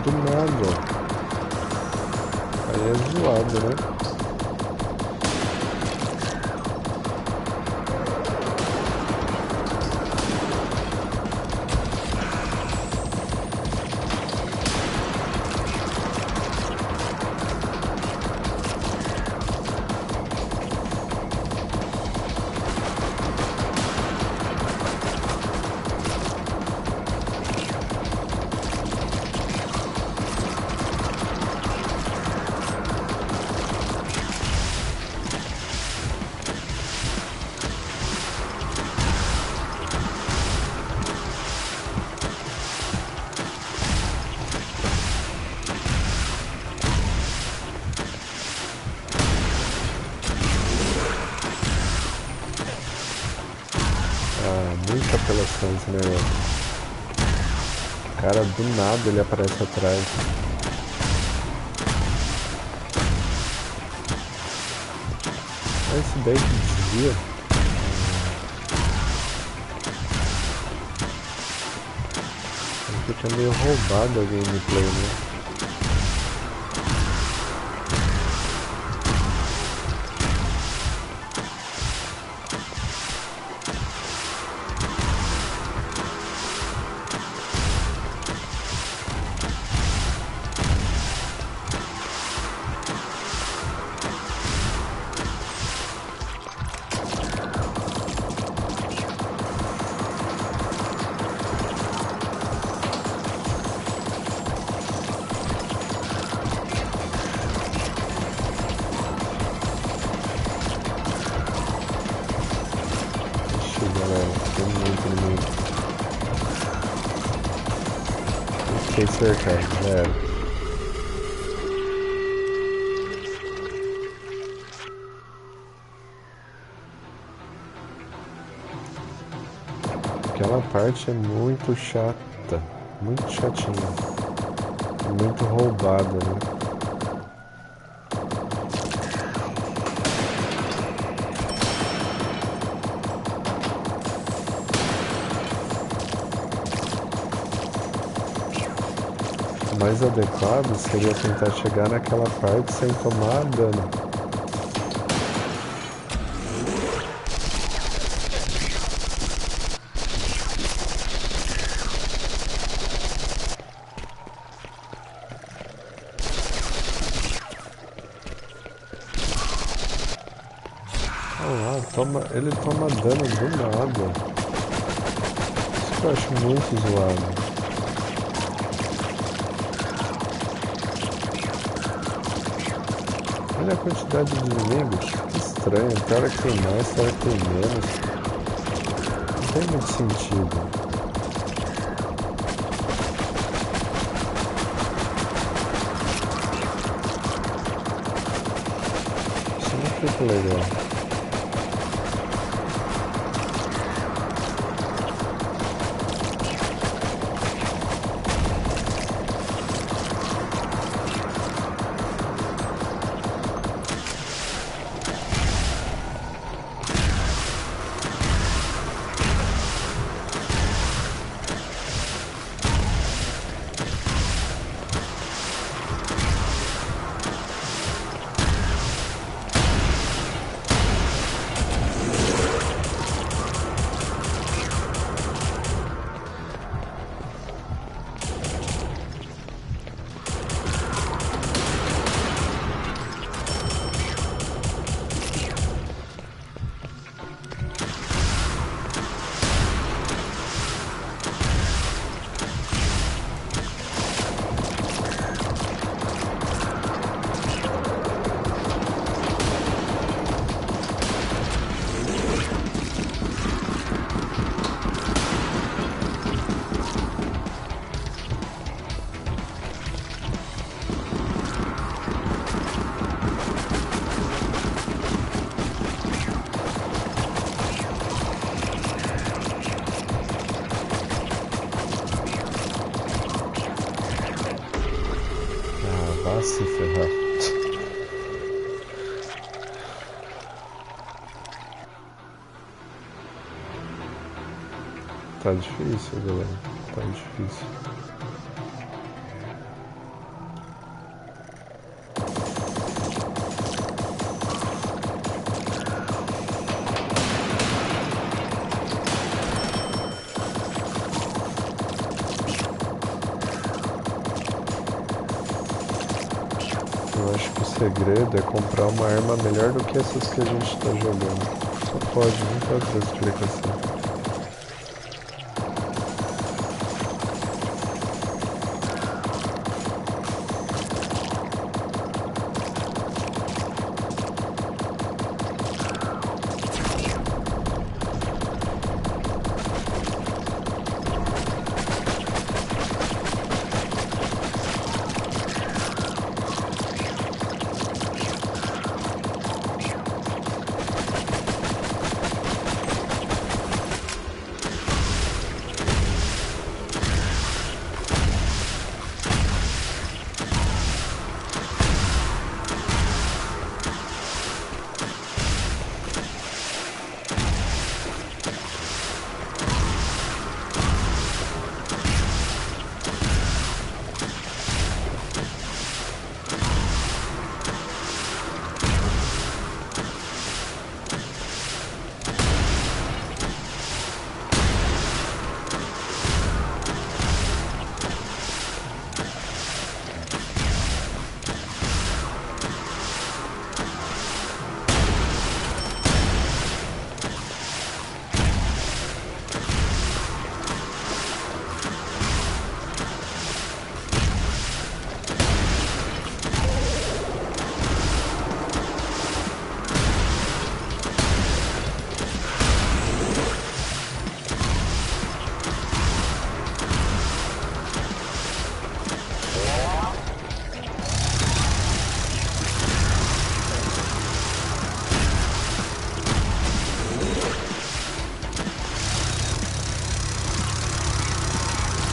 Do nada. Aí é zoado, né? Muita apelação esse negócio. Cara, do nada ele aparece atrás. Olha esse daí que desvia. Fica meio roubado a gameplay, né? Fiquei cercado, já era. Aquela parte é muito chata, muito chatinha, muito roubada, né? mais adequado seria tentar chegar naquela parte sem tomar dano. Ele toma dano do nada. Isso que eu acho muito zoado. Olha a quantidade de inimigos. Que estranho. Tem hora que tem mais, tem hora que tem menos. Não tem muito sentido. Isso não fica legal. Se ferrar. Tá difícil, galera. Tá difícil. Eu acho que o segredo é comprar uma arma melhor do que essas que a gente tá jogando. Só pode, não tem outra explicação.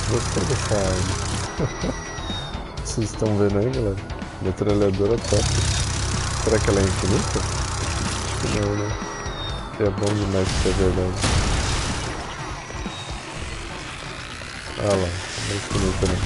Gostei dessa arma. Vocês estão vendo aí, galera? Metralhadora top. Será que ela é infinita? Acho que não, né? É bom demais pra ser verdade. Ah lá, não é infinita, né?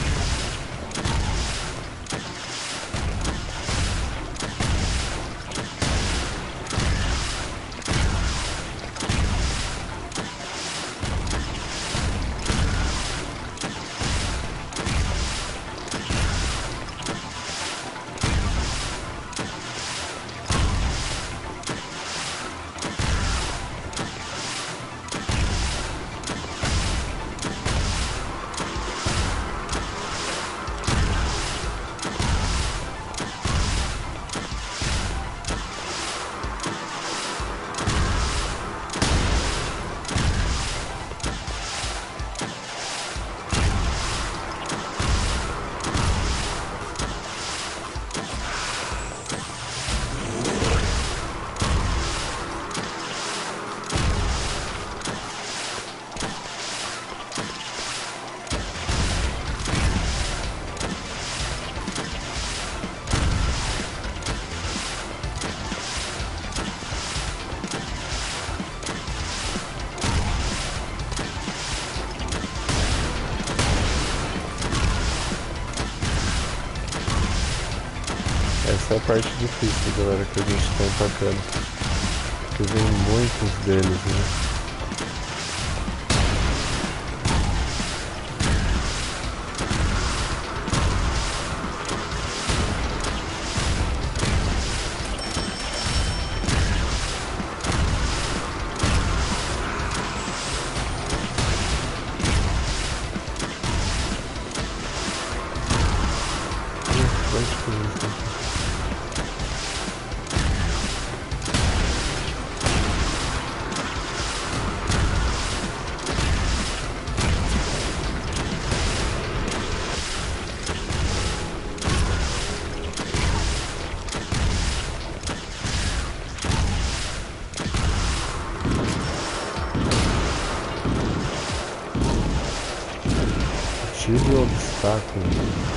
a parte difícil, galera, que a gente tá empacando. Porque vem muitos deles, né? Tire o obstáculo.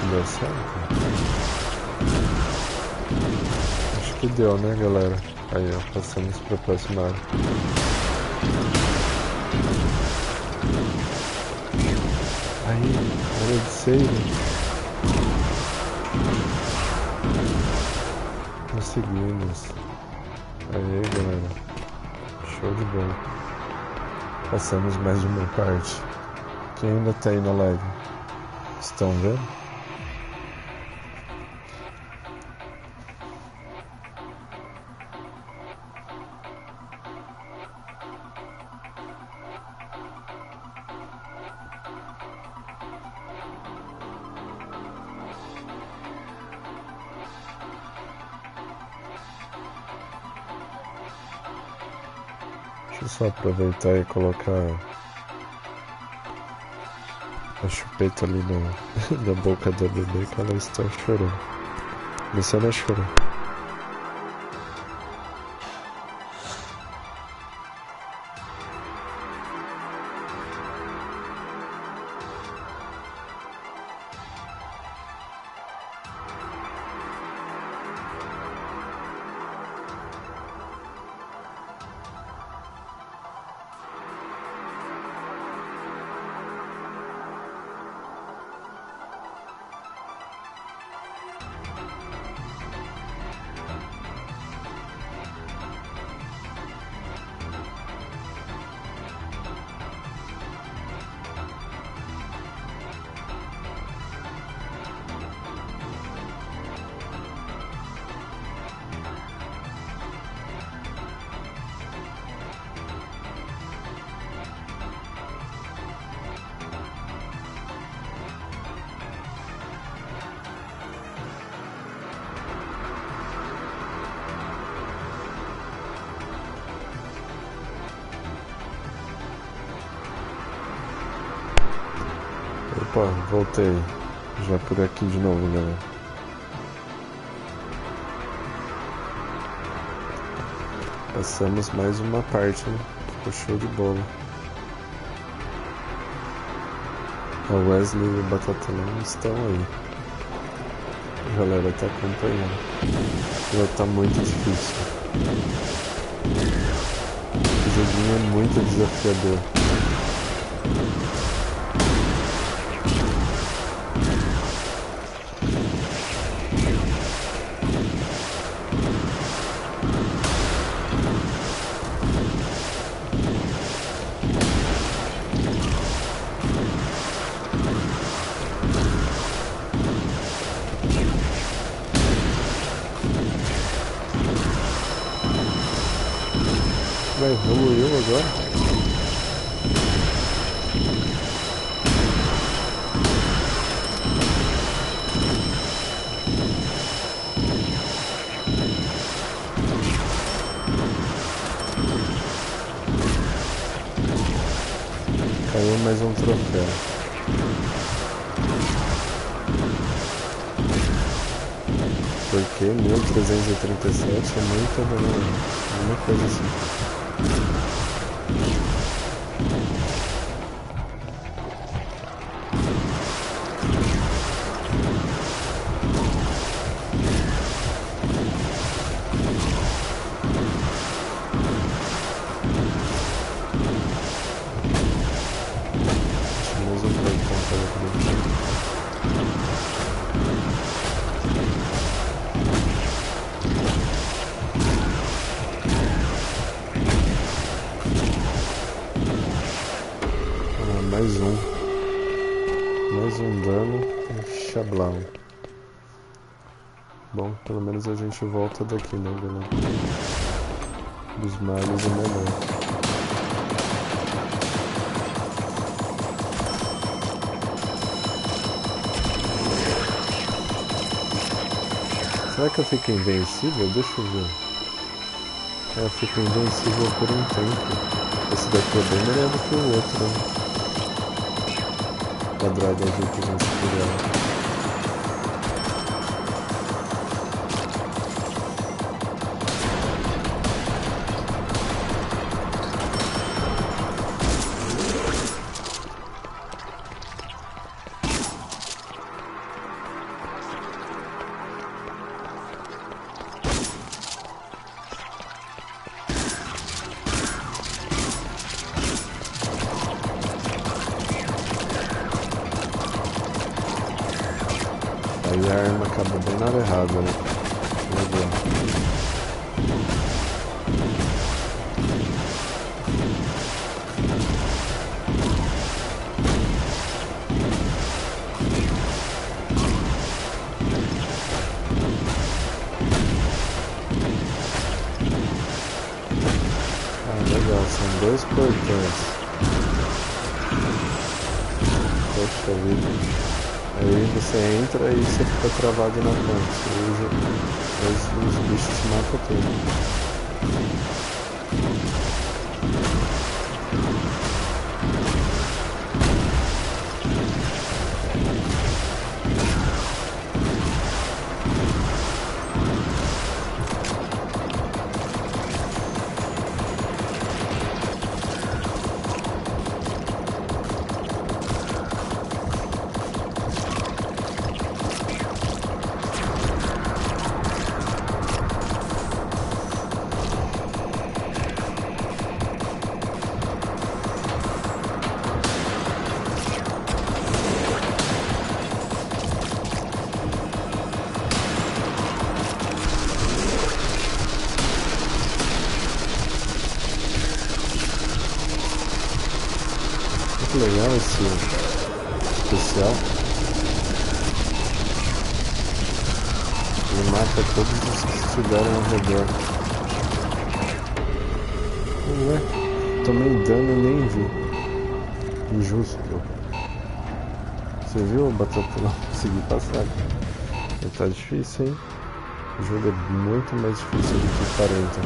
Deu certo? Acho que deu, né, galera? Aí, ó, passamos para a próxima área. Aí, área de save. Conseguimos. Aí, galera. Show de bola. Passamos mais uma parte. Quem ainda tá aí na live? Estão vendo? Deixa eu só aproveitar e colocar a chupeta ali na boca da bebê que ela está chorando. Vê se ela chorou. Opa, voltei. Já por aqui de novo, galera. Passamos mais uma parte, né? Ficou show de bola. A Wesley e o Batatalão estão aí. A galera tá acompanhando. Já tá muito difícil. O joguinho é muito desafiador. Evoluiu agora. mais um troféu. Porque 1337 é muita coisa assim. Mais um dano e chablau. Bom, pelo menos a gente volta daqui, né, galera? Dos males é melhor. Será que eu fico invencível? Deixa eu ver. Eu fico invencível por um tempo. Esse daqui é bem melhor do que o outro, né? A draga azul que a gente criou. Aí a arma acabou bem na hora errada, né? Legal. Ah, legal, são dois portões. Poxa vida. Aí você entra e você fica travado na ponte. Os bichos te matam tudo. Que legal esse especial. Ele mata todos os que estiveram ao redor. Ué, tomei dano e nem vi. Injusto. Você viu? Bateu por lá, consegui passar. Tá difícil, hein? O jogo é muito mais difícil do que 40.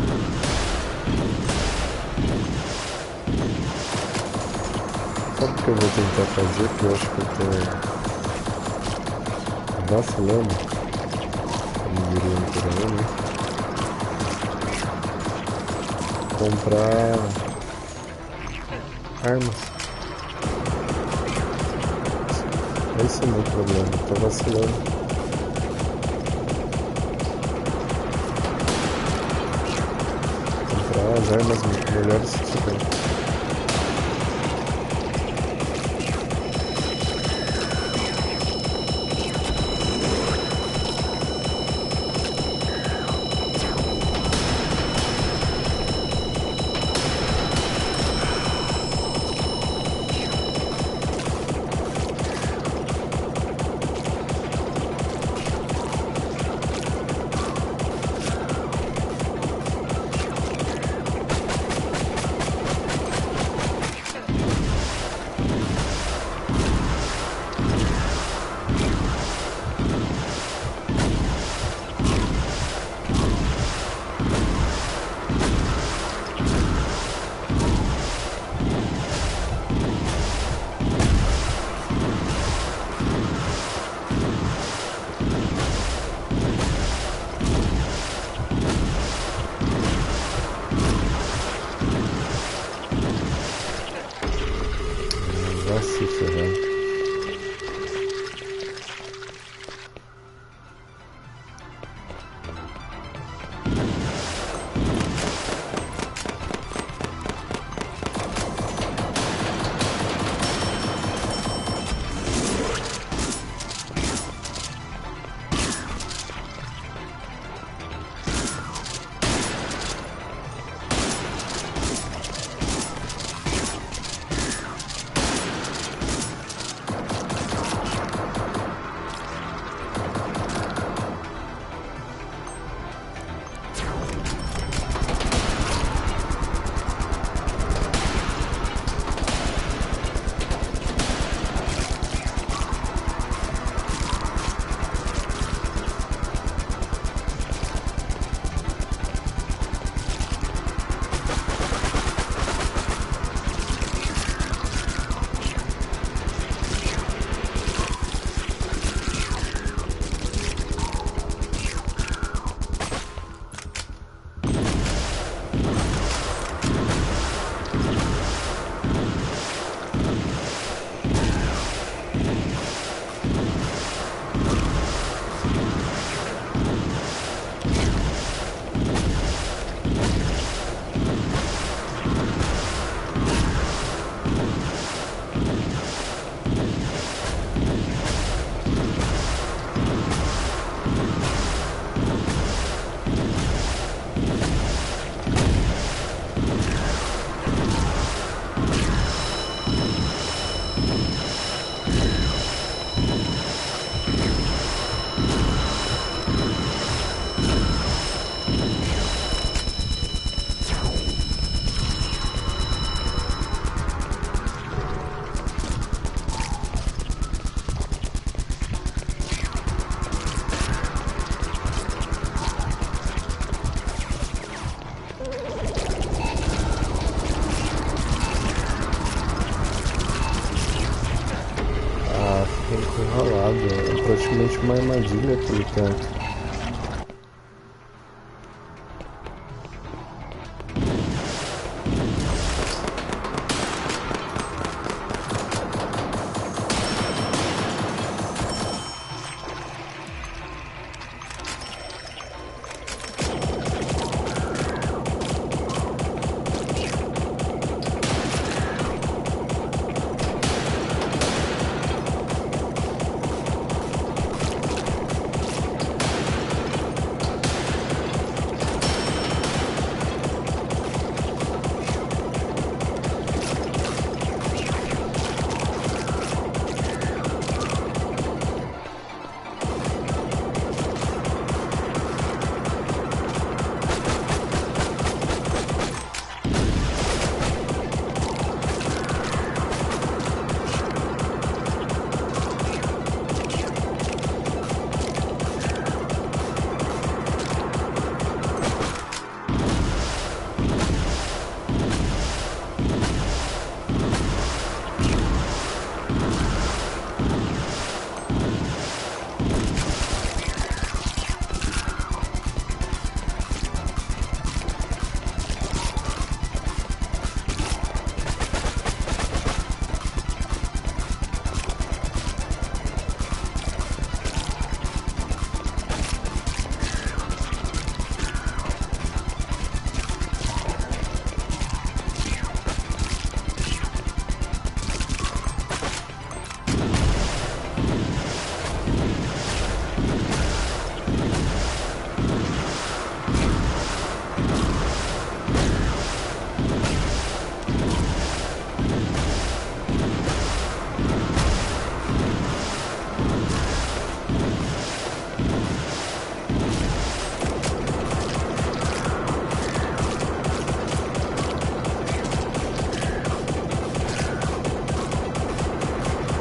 Sabe o que eu vou tentar fazer? Que eu acho que eu tô vacilando. Como diria por aí, né? Comprar armas. Esse é o meu problema, eu tô vacilando. Comprar as armas melhores que você tem. Encurralado, é praticamente uma armadilha aquele canto.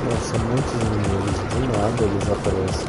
Nossa, muitos inimigos, do nada eles aparecem.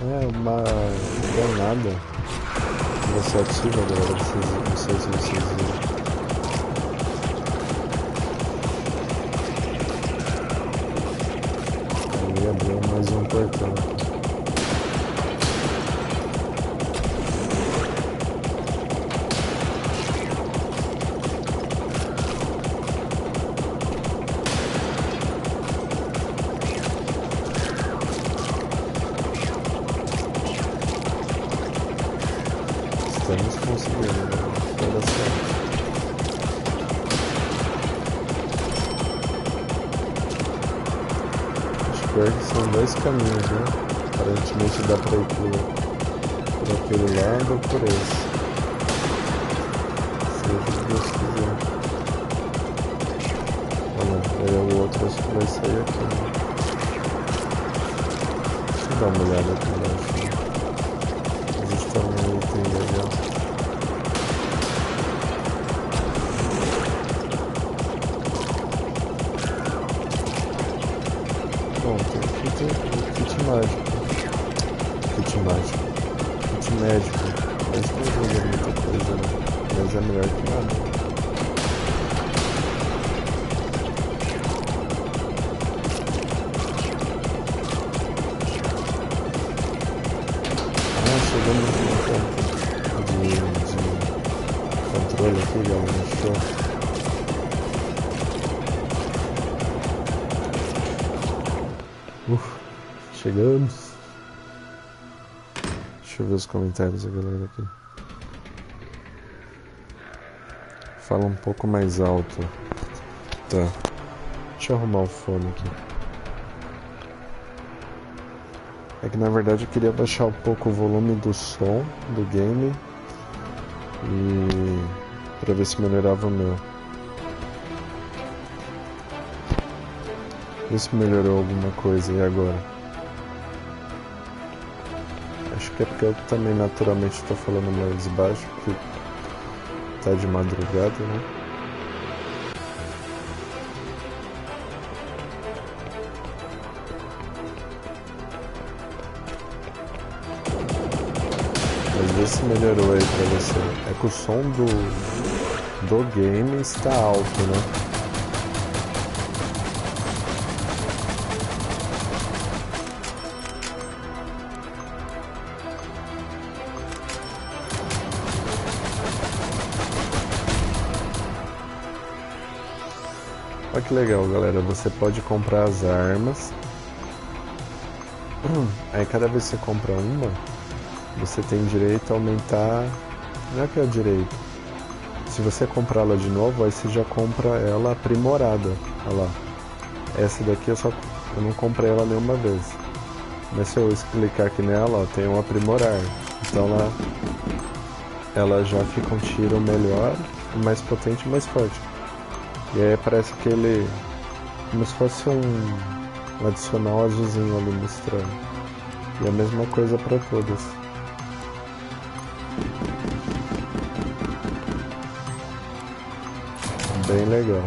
É uma granada que você ativa, galera. Não sei se vocês viram. Aí abriu mais um portão. Estamos conseguindo, vai dar certo. pior que são dois caminhos, né? Aparentemente dá pra ir por aquele lado ou por esse. Seja Deus quiser. Aí o outro acho que vai sair aqui, né? Deixa eu dar uma olhada aqui embaixo, né? Existe um item legal. Bom, tem kit mágico. Kit mágico. Kit médico. Mas não ajuda muita coisa, né? Mas é melhor que nada. Chegamos no ponto de controle aqui, galera. Show. Chegamos. Deixa eu ver os comentários da galera aqui. Fala um pouco mais alto. Tá. Deixa eu arrumar o fone aqui. É que na verdade eu queria baixar um pouco o volume do som do game e pra ver se melhorava o meu. Vê se melhorou alguma coisa e agora. Acho que é porque eu também naturalmente estou falando mais baixo, porque tá de madrugada, né? Mas vê se melhorou aí pra você. É que o som do game está alto, né? Olha que legal, galera, você pode comprar as armas. Aí cada vez que você compra uma, você tem direito a aumentar. Não é que é direito. Se você comprar ela de novo, aí você já compra ela aprimorada. Olha lá. Essa daqui eu não comprei ela nenhuma vez. Mas se eu clicar aqui nela, ó, tem um aprimorar. Então ela já fica um tiro melhor, mais potente e mais forte. E aí parece que ele, como se fosse um adicional azulzinho ali mostrando. E a mesma coisa para todas. Bem legal.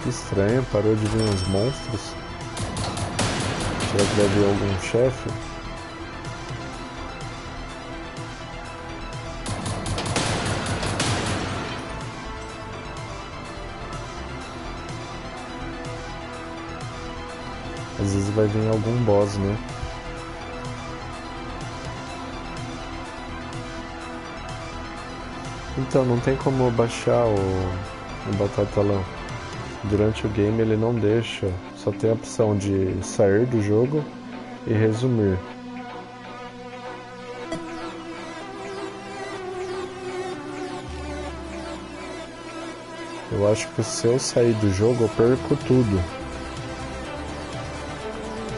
Que estranho, parou de vir uns monstros. Será que vai vir algum chefe? Às vezes vai vir algum boss, né? Então, não tem como baixar o Batatão. Durante o game ele não deixa, só tem a opção de sair do jogo e resumir. Eu acho que se eu sair do jogo eu perco tudo.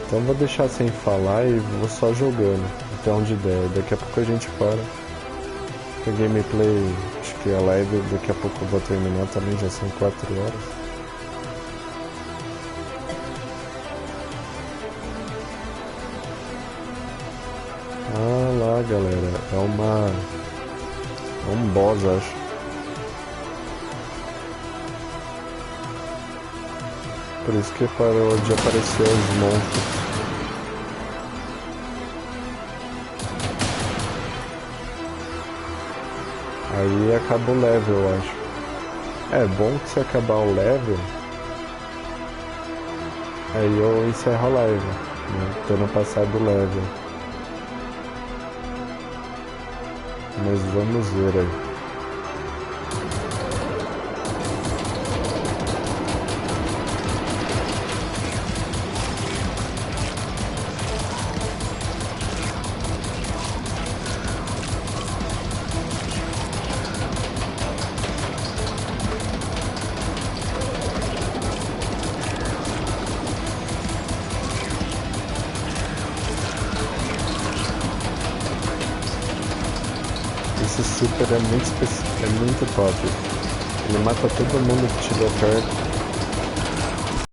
Então vou deixar sem falar e vou só jogando até onde der. Daqui a pouco a gente para. A gameplay, acho que a live daqui a pouco eu vou terminar também, já são 4 horas. Ah lá, galera, é um boss, acho. Por isso que parou de aparecer os monstros. Aí acaba o level, eu acho. É bom que se acabar o level, Aí eu encerro a live, né? Pra não passar do level. Mas vamos ver aí. Esse super é muito top. Ele mata todo mundo que estiver perto.